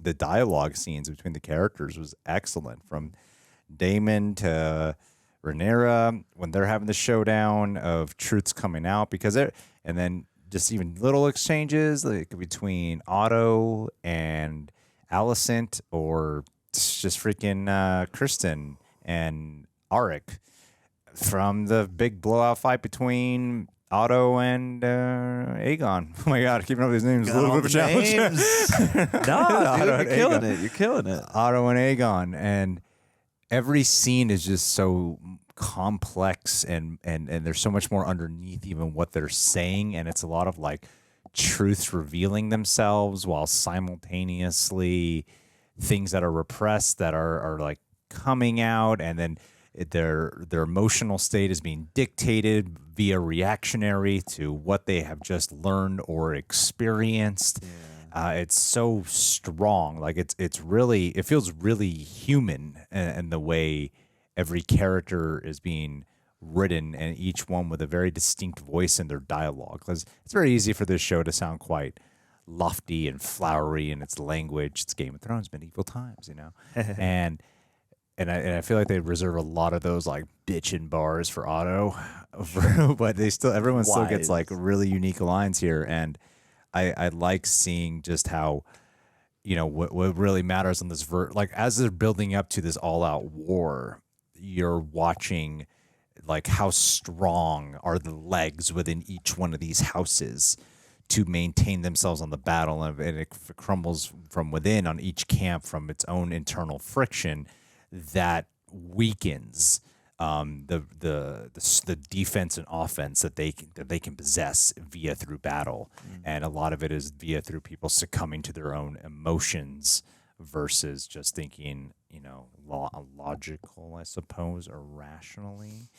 The dialogue scenes between the characters was excellent. From Daemon to Rhaenyra when they're having the showdown of truths coming out, and then just even little exchanges like between Otto and Alicent, or just freaking Criston and Arykk, from the big blowout fight between Otto and Aegon. Oh my God, keeping up with these names is a little bit of a challenge. No, dude, you're killing it. You're killing it. Otto and Aegon, and every scene is just so complex and there's so much more underneath even what they're saying, and it's a lot of like truths revealing themselves while simultaneously things that are repressed that are like coming out, and then their emotional state is being dictated via reactionary to what they have just learned or experienced. It's so strong. Like it feels really human in the way every character is being written, and each one with a very distinct voice in their dialogue. Because it's very easy for this show to sound quite lofty and flowery in its language. It's Game of Thrones, medieval times, and I feel like they reserve a lot of those like bitchin' bars for Otto, but everyone still gets like really unique lines here, and I like seeing just how what really matters on this like as they're building up to this all-out war, you're watching like how strong are the legs within each one of these houses to maintain themselves on the battle, and it crumbles from within on each camp from its own internal friction that weakens the defense and offense that they can possess through battle, and a lot of it is through people succumbing to their own emotions versus just thinking logical, I suppose, or rationally.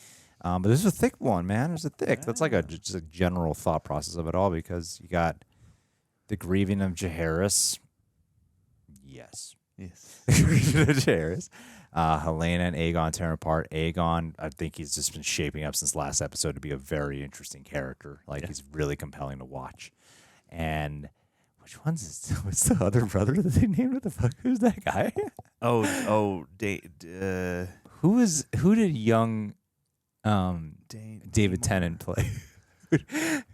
But this is a thick one, man. There's a thick. That's like just a general thought process of it all, because you got the grieving of Jaehaerys. Yes. Jaehaerys. Helaena and Aegon tearing apart. Aegon, I think he's just been shaping up since last episode to be a very interesting character. Like he's really compelling to watch. And what's the other brother that they named? What the fuck? Who's that guy? Who did young David Tennant play?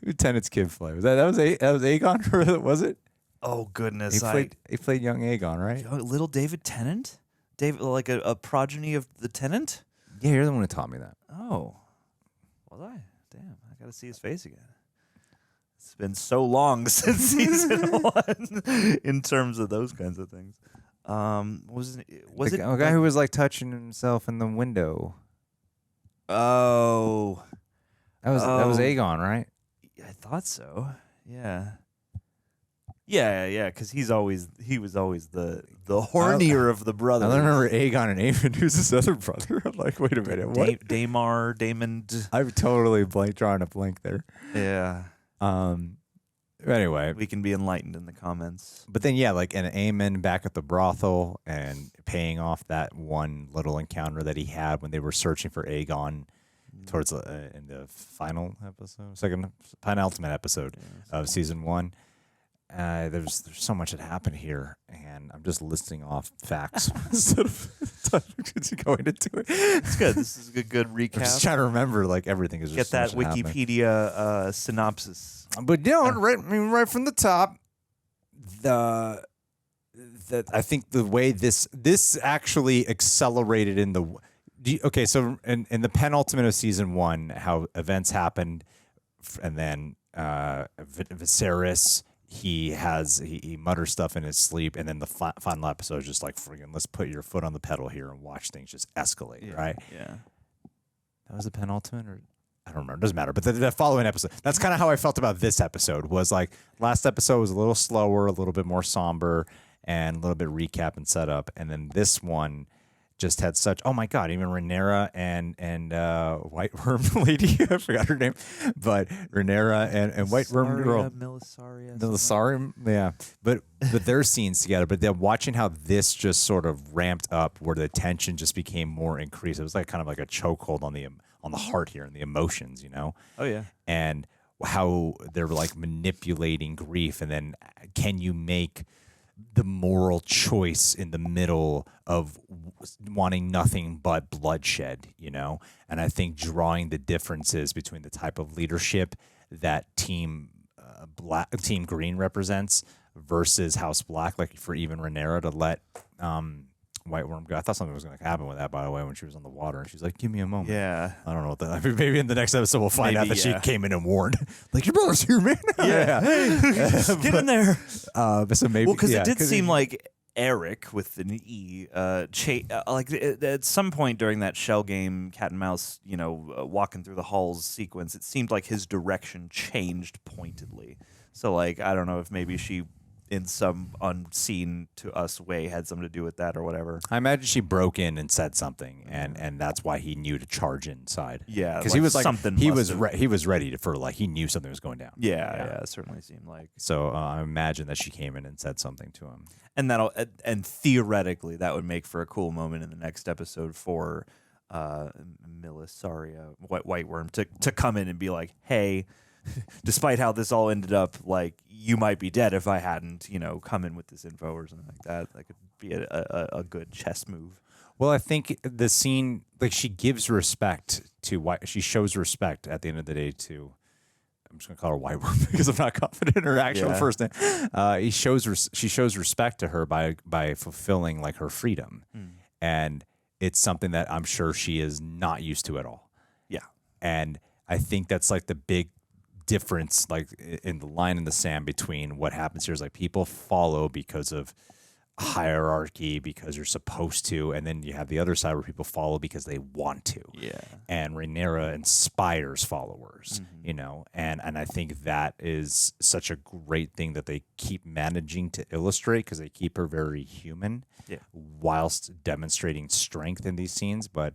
Who Tennant's kid play? Was that was Aegon? Was it? Oh goodness! He played young Aegon, right? Little David Tennant, like a progeny of the Tennant. Yeah, you're the one who taught me that. Oh, was I? Damn, I got to see his face again. It's been so long since season 1 in terms of those kinds of things. Was it a guy who was like touching himself in the window? Oh, that was Aegon, right? I thought so. Yeah. Yeah, because he was always the hornier of the brothers. I remember Aegon and Aemon. Who's this other brother? I'm like, wait a minute, what? Daemon. I've totally drawing a blank there. Yeah. Anyway, we can be enlightened in the comments. But then, yeah, like an Aemon back at the brothel and paying off that one little encounter that he had when they were searching for Aegon towards in the final episode, penultimate episode of season 1. There's so much that happened here, and I'm just listing off facts instead of going into it. It's good. This is a good recap. I'm just trying to remember like everything is. Get that Wikipedia synopsis. But right from the top, I think the way this actually accelerated in the. Okay, so in the penultimate of season 1, how events happened, and then Viserys. He mutters stuff in his sleep, and then the final episode is just like, friggin', let's put your foot on the pedal here and watch things just escalate, right? Yeah. That was the penultimate, or I don't remember. It doesn't matter. But the following episode, that's kind of how I felt about this episode. Was like last episode was a little slower, a little bit more somber, and a little bit recap and setup, and then this one just had such, oh my God, even Rhaenyra and White Worm lady, I forgot her name, but Rhaenyra and White Worm girl. Melisarium, yeah. But their scenes together, but then watching how this just sort of ramped up where the tension just became more increased. It was like kind of like a chokehold on the heart here and the emotions, Oh yeah. And how they're like manipulating grief, and then can you make the moral choice in the middle of wanting nothing but bloodshed, And I think drawing the differences between the type of leadership that Team Green represents versus House Black, like for even Rhaenyra to let White Worm go. I thought something was going to happen with that, by the way, when she was on the water. And she's like, give me a moment. Yeah. I don't know what that. I mean, maybe in the next episode we'll find out that she came in and warned. Like, your brother's here, man. Yeah. Hey, get in there. So maybe. Well, because it did seem like Erryk with an E, like at some point during that shell game, cat and mouse, walking through the halls sequence, it seemed like his direction changed pointedly. So, like, I don't know if maybe she in some unseen to us way had something to do with that or whatever. I imagine she broke in and said something, and that's why he knew to charge inside. Yeah, because like he was like something he must was have- he was ready for like he knew something was going down. Yeah, it certainly seemed like. So I imagine that she came in and said something to him. And and theoretically that would make for a cool moment in the next episode for Milisaria, White Worm, to come in and be like, hey, despite how this all ended up, like, you might be dead if I hadn't, come in with this info or something like that. That could be a good chess move. Well, I think the scene, like, she gives respect to she shows respect at the end of the day to. I'm just gonna call her White Worm because I'm not confident in her actual first name. She shows respect to her by fulfilling like her freedom, and it's something that I'm sure she is not used to at all. Yeah, and I think that's like the big difference, like in the line in the sand between what happens here is like people follow because of hierarchy, because you're supposed to, and then you have the other side where people follow because they want to. Yeah. And Rhaenyra inspires followers, and I think that is such a great thing that they keep managing to illustrate because they keep her very human, whilst demonstrating strength in these scenes. But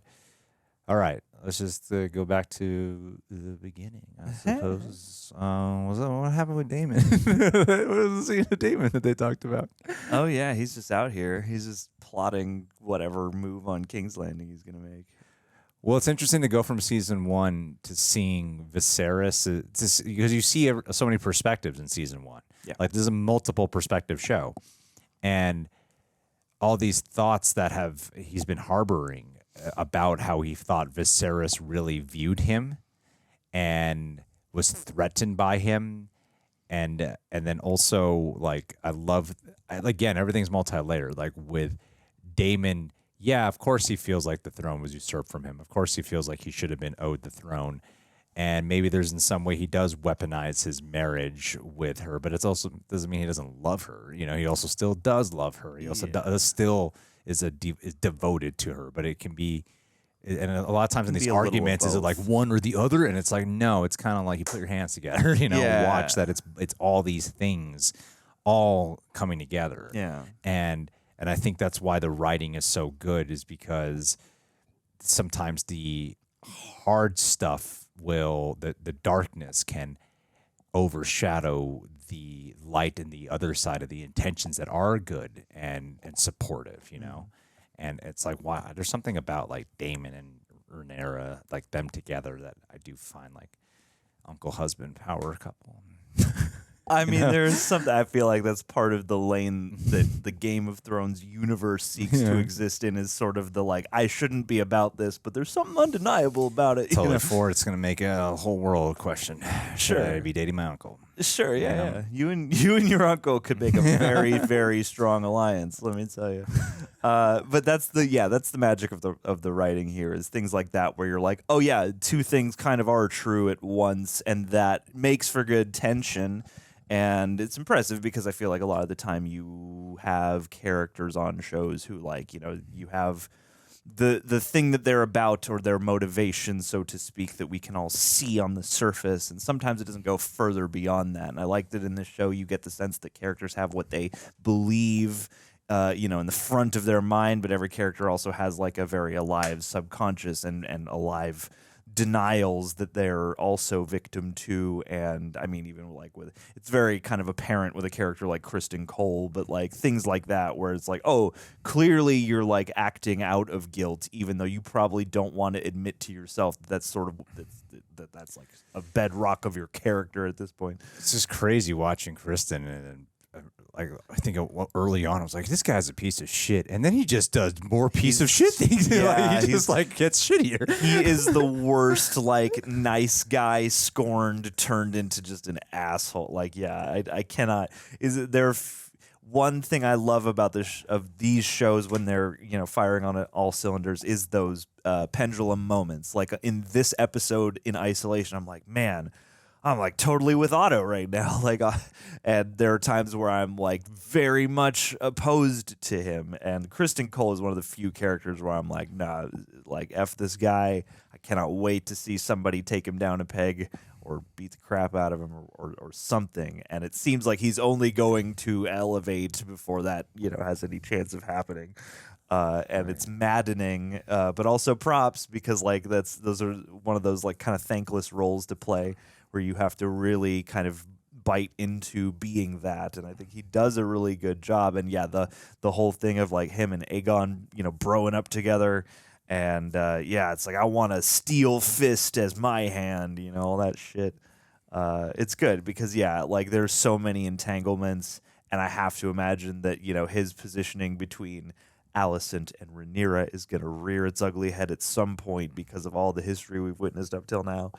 all right, let's just go back to the beginning, I suppose. What happened with Daemon? What was the scene of Daemon that they talked about? Oh, yeah, he's just out here. He's just plotting whatever move on King's Landing he's going to make. Well, it's interesting to go from season 1 to seeing Viserys, because you see so many perspectives in season 1. Yeah. Like, this is a multiple perspective show. And all these thoughts that he's been harboring about how he thought Viserys really viewed him and was threatened by him, and then also, like, again, everything's multi-layered. Like with Daemon, yeah, of course he feels like the throne was usurped from him. Of course he feels like he should have been owed the throne, and maybe there's in some way he does weaponize his marriage with her, but it's also doesn't mean he doesn't love her. He also still does love her. He also is devoted to her, but it can be, and a lot of times in these arguments, is it like one or the other? And it's like, no, it's kind of like you put your hands together, watch that it's all these things all coming together. Yeah. And I think that's why the writing is so good, is because sometimes the hard stuff the darkness can overshadow the light and the other side of the intentions that are good and supportive, and it's like, wow, there's something about like Daemon and Rhaenyra, like them together, that I do find like uncle husband power couple. I mean, there's something, I feel like that's part of the lane that the Game of Thrones universe seeks to exist in, is sort of the like, I shouldn't be about this, but there's something undeniable about it. Totally for it's going to make a whole world question. Should I be dating my uncle? Sure, yeah. You and your uncle could make a very, very strong alliance, let me tell you. But that's the magic of the writing here, is things like that where you're like, oh yeah, two things kind of are true at once, and that makes for good tension. And it's impressive because I feel like a lot of the time you have characters on shows who, like, you have the thing that they're about, or their motivation, so to speak, that we can all see on the surface, and sometimes it doesn't go further beyond that. And I like that in this show you get the sense that characters have what they believe in the front of their mind, but every character also has like a very alive subconscious and alive denials that they're also victim to. And I mean, even like it's very kind of apparent with a character like Criston Cole, but like things like that where it's like, oh, clearly you're like acting out of guilt, even though you probably don't want to admit to yourself that's that's like a bedrock of your character at this point. It's just crazy watching Criston, and like, I think early on I was like, this guy's a piece of shit, and then he just does more piece of shit things. Yeah, he just like gets shittier. He is the worst, like, nice guy scorned turned into just an asshole. Like, yeah, I cannot. Is it there? One thing I love about of these shows when they're firing on all cylinders is those pendulum moments. Like in this episode in isolation, I'm like, man, I'm like totally with Otto right now. Like, and there are times where I'm like very much opposed to him. And Criston Cole is one of the few characters where I'm like, nah, like F this guy. I cannot wait to see somebody take him down a peg or beat the crap out of him or something. And it seems like he's only going to elevate before that, has any chance of happening. And it's maddening, but also props because those are one of those kind of thankless roles to play where you have to really kind of bite into being that. And I think he does a really good job. And yeah, the whole thing of him and Aegon, broing up together. And it's I want a steel fist as my hand, all that shit. It's good because there's so many entanglements, and I have to imagine that his positioning between Alicent and Rhaenyra is going to rear its ugly head at some point because of all the history we've witnessed up till now.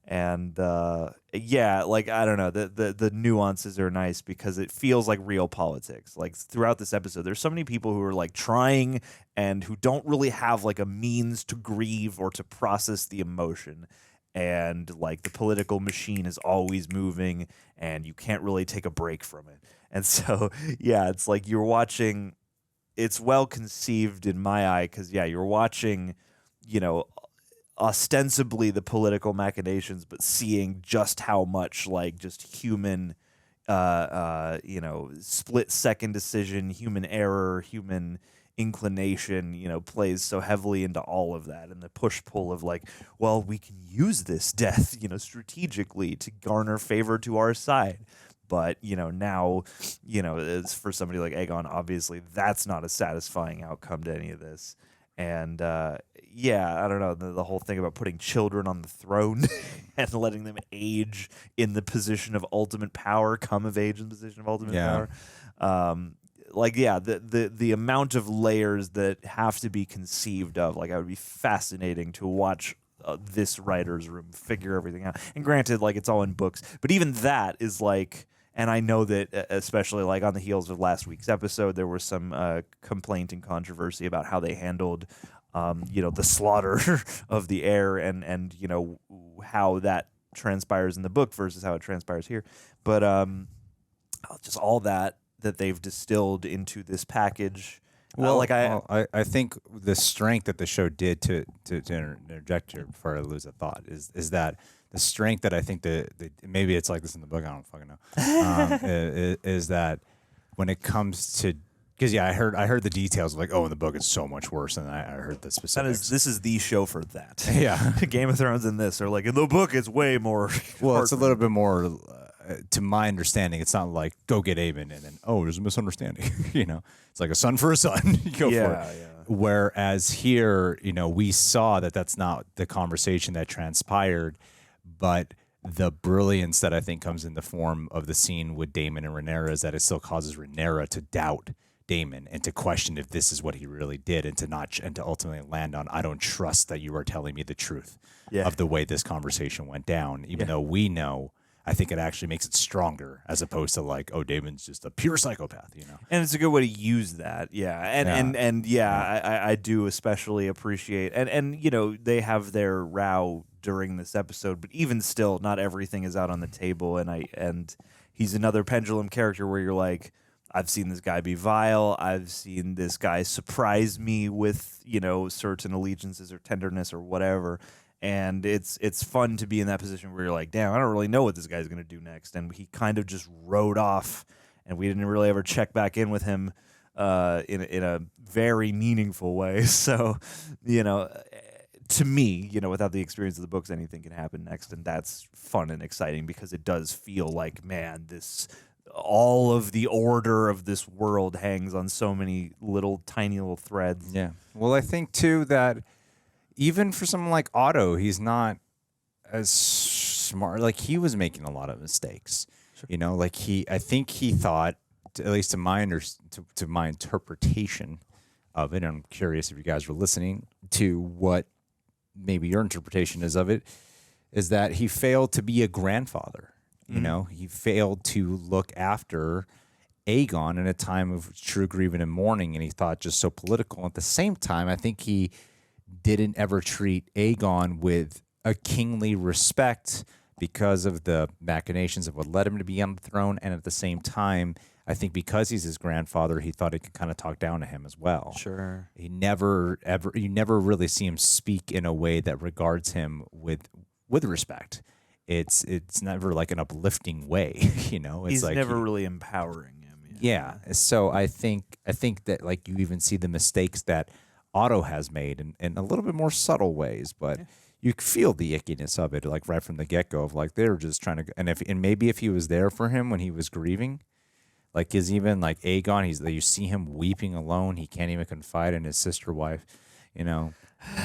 And I don't know, the nuances are nice because it feels like real politics. Throughout this episode, there's so many people who are trying and who don't really have a means to grieve or to process the emotion. And the political machine is always moving and you can't really take a break from it. And so, it's you're watching, it's well conceived in my eye because, you're watching, ostensibly the political machinations, but seeing just how much just human, split-second decision, human error, human inclination, plays so heavily into all of that, and the push-pull of well, we can use this death, strategically to garner favor to our side. But, now, it's for somebody like Aegon, obviously that's not a satisfying outcome to any of this. And, I don't know, the whole thing about putting children on the throne and letting them age in the position of ultimate power, come of age in the position of ultimate power. The amount of layers that have to be conceived of, I would be fascinating to watch this writer's room figure everything out. And granted, it's all in books, but even that is and I know that especially on the heels of last week's episode, there was some complaint and controversy about how they handled, the slaughter of the heir and how that transpires in the book versus how it transpires here. But just all that they've distilled into this package. Well, I think the strength that the show did to interject here before I lose a thought is that the strength that I think maybe it's like this in the book, I don't fucking know, is that when it comes to, because I heard the details of in the book it's so much worse, and I heard the specifics. This is the show for that. Yeah, Game of Thrones and this are in the book it's way more. Well, it's a little bit more. To my understanding, it's not go get Aemon and then there's a misunderstanding. It's like a son for a son. You go for it. Yeah. Whereas here, we saw that that's not the conversation that transpired, but the brilliance that I think comes in the form of the scene with Daemon and Rhaenyra is that it still causes Rhaenyra to doubt Daemon and to question if this is what he really did, and to ultimately land on, I don't trust that you are telling me the truth of the way this conversation went down, even though we know. I think it actually makes it stronger as opposed to Daemon's just a pure psychopath, And it's a good way to use that, I do especially appreciate, and they have their row during this episode, but even still, not everything is out on the table, and he's another pendulum character where you're I've seen this guy be vile, I've seen this guy surprise me with certain allegiances or tenderness or whatever. And it's fun to be in that position where you're damn, I don't really know what this guy's going to do next. And he kind of just rode off, and we didn't really ever check back in with him in a very meaningful way. So, to me, without the experience of the books, anything can happen next. And that's fun and exciting because it does feel man, all of the order of this world hangs on so many tiny little threads. Yeah. Well, I think, too, that even for someone like Otto, he's not as smart. He was making a lot of mistakes. Sure. I think he thought, at least to my interpretation of it, and I'm curious if you guys were listening to what maybe your interpretation is of it, is that he failed to be a grandfather. He failed to look after Aegon in a time of true grieving and mourning, and he thought just so political. At the same time, I think he didn't ever treat Aegon with a kingly respect because of the machinations of what led him to be on the throne. And at the same time, I think because he's his grandfather, he thought he could kind of talk down to him as well. Sure. You never really see him speak in a way that regards him with respect. it's never like an uplifting way, you know. It's He's like never really empowering him. Yeah. So I think that like you even see the mistakes that Otto has made in a little bit more subtle ways, but you feel the ickiness of it like right from the get-go of like they're just trying to, and maybe if he was there for him when he was grieving, like is even like Aegon, you see him weeping alone. He can't even confide in his sister wife, you know.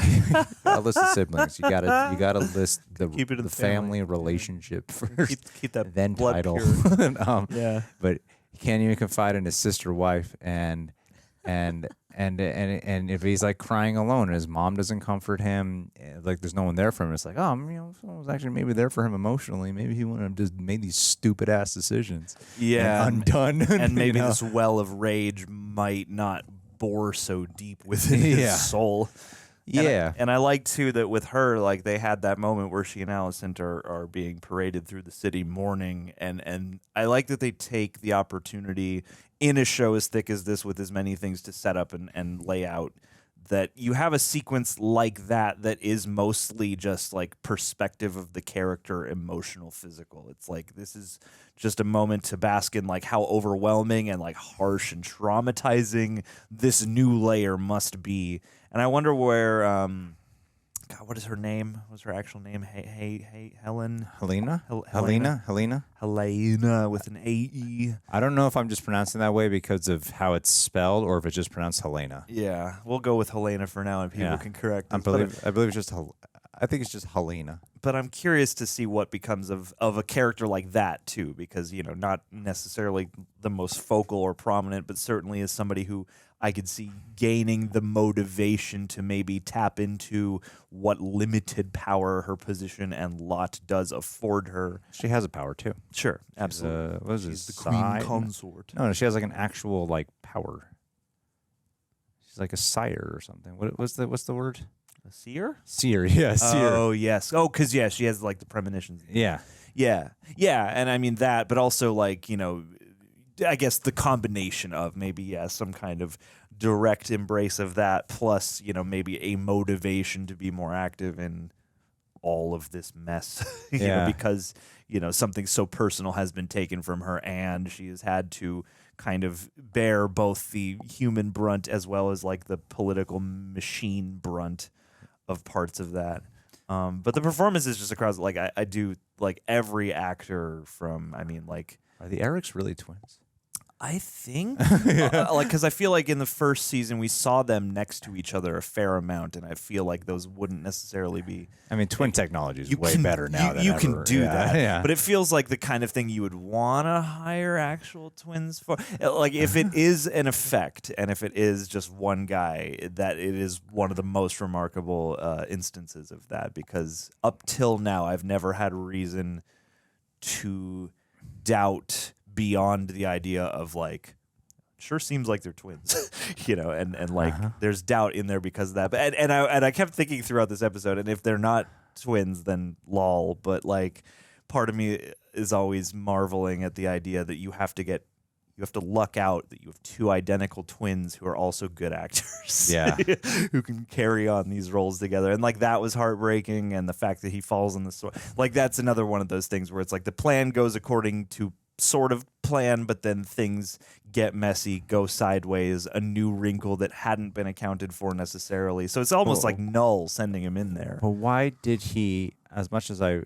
You gotta list the siblings. You gotta list the family relationship first. Keep that then blood title. pure. Yeah. But he can't even confide in his sister wife, and if he's like crying alone and his mom doesn't comfort him, like there's no one there for him, it's like, oh, you know, someone was actually maybe there for him emotionally. Maybe he wouldn't have just made these stupid ass decisions. Yeah, and undone. And maybe you know? this well of rage might not bore so deep within his soul. Yeah. And I like too that with her, like they had that moment where she and Alicent are being paraded through the city mourning, and I like that they take the opportunity in a show as thick as this with as many things to set up and lay out, that you have a sequence like that is mostly just like perspective of the character, emotional, physical. It's like this is just a moment to bask in like how overwhelming and like harsh and traumatizing this new layer must be. And I wonder where God, what is her name? What's her actual name? Helaena with an A-E. I don't know if I'm just pronouncing that way because of how it's spelled or if it's just pronounced Helaena. Yeah, we'll go with Helaena for now, and people can correct us. I believe it's just I think it's just Helaena. But I'm curious to see what becomes of a character like that too, because you know, not necessarily the most focal or prominent, but certainly as somebody who I could see gaining the motivation to maybe tap into what limited power her position and lot does afford her. She has a power too. Sure, absolutely. What is She's this? the queen consort. No, she has like an actual like power. She's like a sire or something. What's the word? A seer? Seer, yeah, seer. Oh yes. Oh, because she has like the premonitions. Yeah. Yeah, and I mean that, but also like, you know, I guess the combination of maybe some kind of direct embrace of that, plus you know maybe a motivation to be more active in all of this mess, you know, because you know something so personal has been taken from her, and she has had to kind of bear both the human brunt as well as like the political machine brunt of parts of that. But the performance is just across, like I do like every actor from, I mean, like, are the Erryks really twins? I think, like, because I feel like in the first season we saw them next to each other a fair amount, and I feel like those wouldn't necessarily be. I mean, twin technology is way better now. You can do that, yeah. But it feels like the kind of thing you would want to hire actual twins for. Like, if it is an effect, and if it is just one guy, that it is one of the most remarkable instances of that. Because up till now, I've never had reason to doubt beyond the idea of like, sure seems like they're twins, you know, and like there's doubt in there because of that. But and I kept thinking throughout this episode, and if they're not twins, then lol. But like, part of me is always marveling at the idea that you have to luck out that you have two identical twins who are also good actors. Yeah. Who can carry on these roles together. And like that was heartbreaking, and the fact that he falls on the sword. Like that's another one of those things where it's like the plan goes according to sort of plan, but then things get messy, go sideways, a new wrinkle that hadn't been accounted for necessarily. So it's almost like null sending him in there. But why did he, as much as I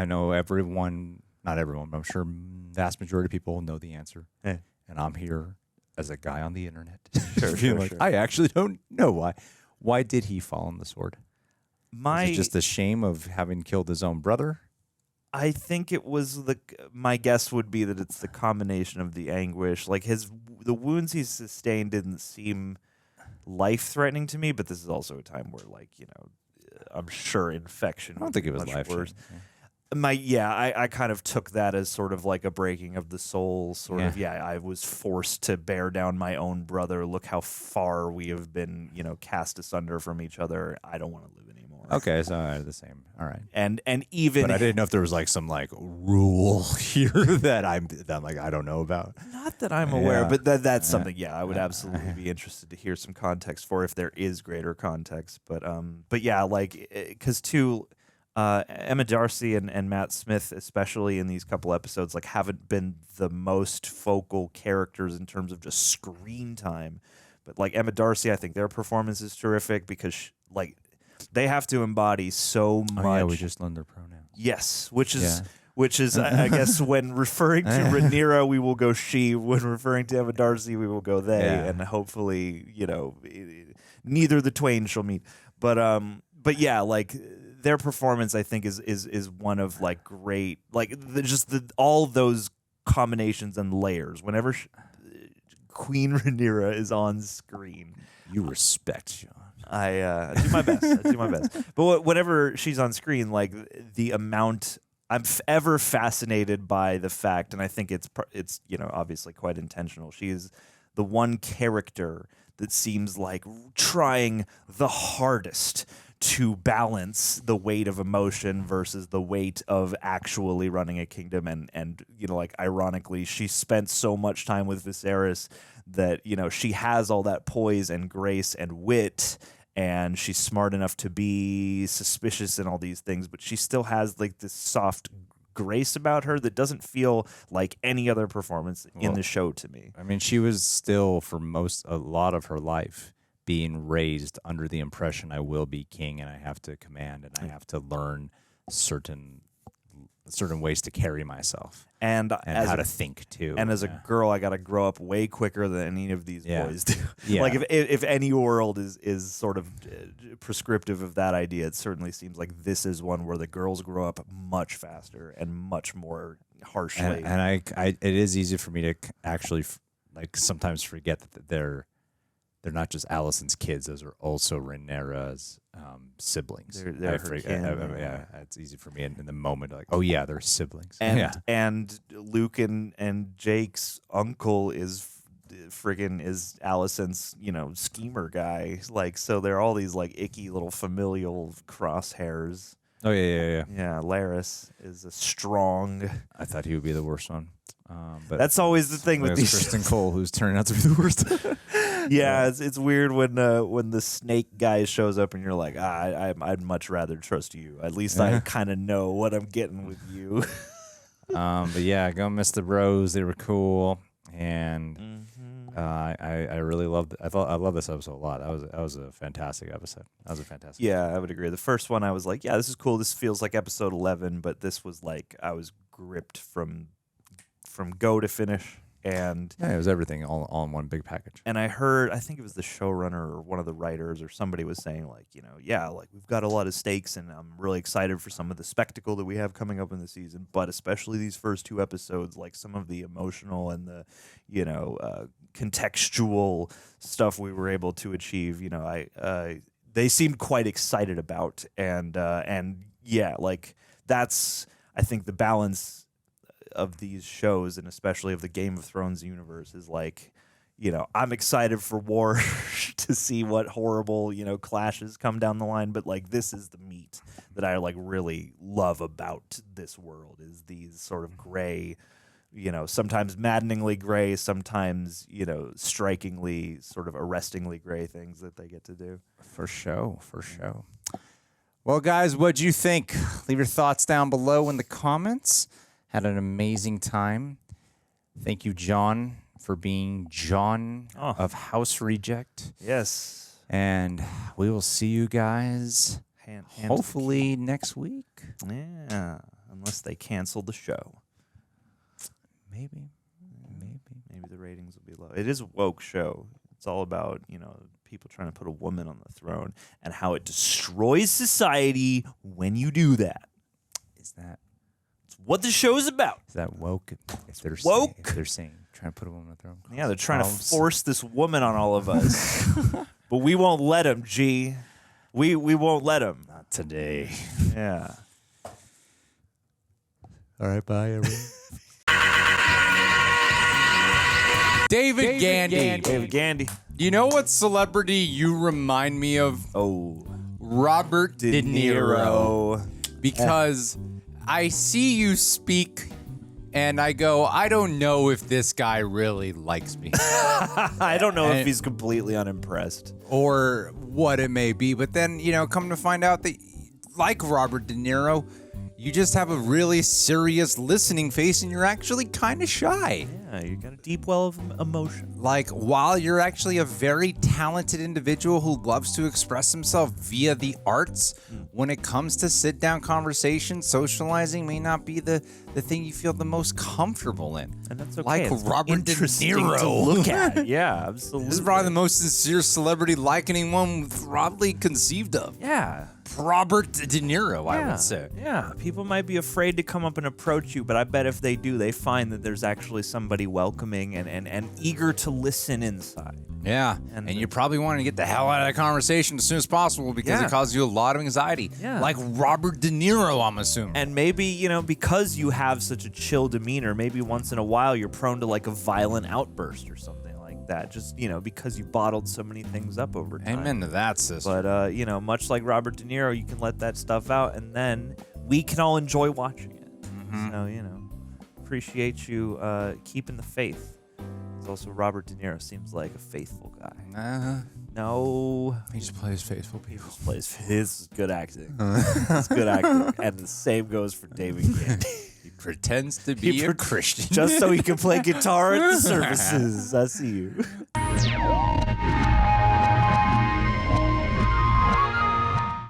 know everyone, not everyone, but I'm sure vast majority of people know the answer. Yeah. And I'm here as a guy on the internet. Sure. I actually don't know why. Why did he fall on the sword? Is it just the shame of having killed his own brother? I think it was my guess would be that it's the combination of the anguish. Like the wounds he sustained didn't seem life-threatening to me, but this is also a time where, like, you know, I'm sure infection. I don't think it was life-threatening. I kind of took that as sort of like a breaking of the soul, sort of. Yeah, I was forced to bear down my own brother. Look how far we have been, you know, cast asunder from each other. I don't want to live anymore. Okay, so the same. All right. And even, but I didn't know if there was like some like rule here that I'm like I don't know about. Not that I'm aware, but that's something. Yeah, I would absolutely be interested to hear some context for if there is greater context. But yeah, like because too. Emma Darcy and Matt Smith, especially in these couple episodes, like haven't been the most focal characters in terms of just screen time. But like Emma Darcy, I think their performance is terrific because they have to embody so much. Oh, yeah, we just learned their pronouns. Yes, which is I guess when referring to Rhaenyra, we will go she. When referring to Emma Darcy, we will go they. Yeah. And hopefully, neither the twain shall meet. But yeah, like their performance, I think is one of like great, like all those combinations and layers. Whenever Queen Rhaenyra is on screen, you respect Sean. I do my best. I do my best. But whenever she's on screen, like the amount, I'm ever fascinated by the fact, and I think it's obviously quite intentional. She is the one character that seems like trying the hardest to balance the weight of emotion versus the weight of actually running a kingdom. And like ironically, she spent so much time with Viserys that, she has all that poise and grace and wit, and she's smart enough to be suspicious and all these things, but she still has like this soft grace about her that doesn't feel like any other performance in the show to me. I mean, she was still for a lot of her life being raised under the impression I will be king and I have to command and I have to learn certain ways to carry myself and how to think too. And as a girl, I got to grow up way quicker than any of these boys do. Yeah. Like if any world is sort of prescriptive of that idea, it certainly seems like this is one where the girls grow up much faster and much more harshly. And it is easy for me to actually sometimes forget that they're not just Alicent's kids; those are also Rhaenyra's siblings. They're her kin. Yeah, it's easy for me in the moment, like, oh yeah, they're siblings. And Luke and Jake's uncle is Alicent's schemer guy. Like, so they're all these like icky little familial crosshairs. Oh yeah. Yeah, Larys is a strong. I thought he would be the worst one. But that's always the thing with these. Criston Cole, who's turning out to be the worst. Yeah, it's weird when the snake guy shows up and you're like, I'd much rather trust you. At least I kind of know what I'm getting with you. But yeah, go miss the bros. They were cool, and I really loved it. I love this episode a lot. That was a fantastic episode. Yeah, I would agree. The first one, I was like, yeah, this is cool. This feels like episode 11, but this was like I was gripped from go to finish. And it was everything all in one big package. And I think it was the showrunner or one of the writers or somebody was saying like, like we've got a lot of stakes and I'm really excited for some of the spectacle that we have coming up in the season, but especially these first two episodes, like some of the emotional and the, contextual stuff we were able to achieve, they seemed quite excited about. And yeah, like that's, I think the balance of these shows and especially of the Game of Thrones universe is like, I'm excited for war to see what horrible, clashes come down the line. But like, this is the meat that I like really love about this world is these sort of gray, sometimes maddeningly gray, sometimes, strikingly sort of arrestingly gray things that they get to do. For sure. Well, guys, what'd you think? Leave your thoughts down below in the comments. Had an amazing time. Thank you, John, for being John of House Reject. Yes. And we will see you guys hopefully next week. Yeah, unless they cancel the show. Maybe the ratings will be low. It is a woke show. It's all about, people trying to put a woman on the throne and how it destroys society when you do that. Is that what the show's about? Is that woke? If they're saying trying to put a woman on the throne. Yeah, they're trying to force this woman on all of us. But we won't let them, G. We won't let them. Not today. Yeah. All right, bye, everyone. David Gandy. You know what celebrity you remind me of? Oh. Robert De Niro. Because I see you speak and I go, I don't know if this guy really likes me. I don't know if he's completely unimpressed. Or what it may be. But then, come to find out that like Robert De Niro, you just have a really serious listening face and you're actually kind of shy. Yeah, you got a deep well of emotion. Like, while you're actually a very talented individual who loves to express himself via the arts, when it comes to sit-down conversation, socializing may not be the thing you feel the most comfortable in. And that's okay. Like it's Robert De interesting Niro. to look at. Yeah, absolutely. This is probably the most sincere celebrity like anyone broadly conceived of. Yeah. Robert De Niro, I would say. Yeah, people might be afraid to come up and approach you, but I bet if they do, they find that there's actually somebody welcoming and eager to listen inside. Yeah, and you're probably wanting to get the hell out of that conversation as soon as possible because it causes you a lot of anxiety. Yeah. Like Robert De Niro, I'm assuming. And maybe, you know, because you have such a chill demeanor, maybe once in a while you're prone to like a violent outburst or something like that. Just, you know, because you bottled so many things up over time. Amen to that, sister. But, you know, much like Robert De Niro, you can let that stuff out and then we can all enjoy watching it. So, you know, appreciate you keeping the faith. Also, Robert De Niro seems like a faithful guy. No. He just plays faithful people. He just plays. This is good acting. It's good acting. And the same goes for David Candy. He pretends to be a Christian. Just so he can play guitar at the services. I see you.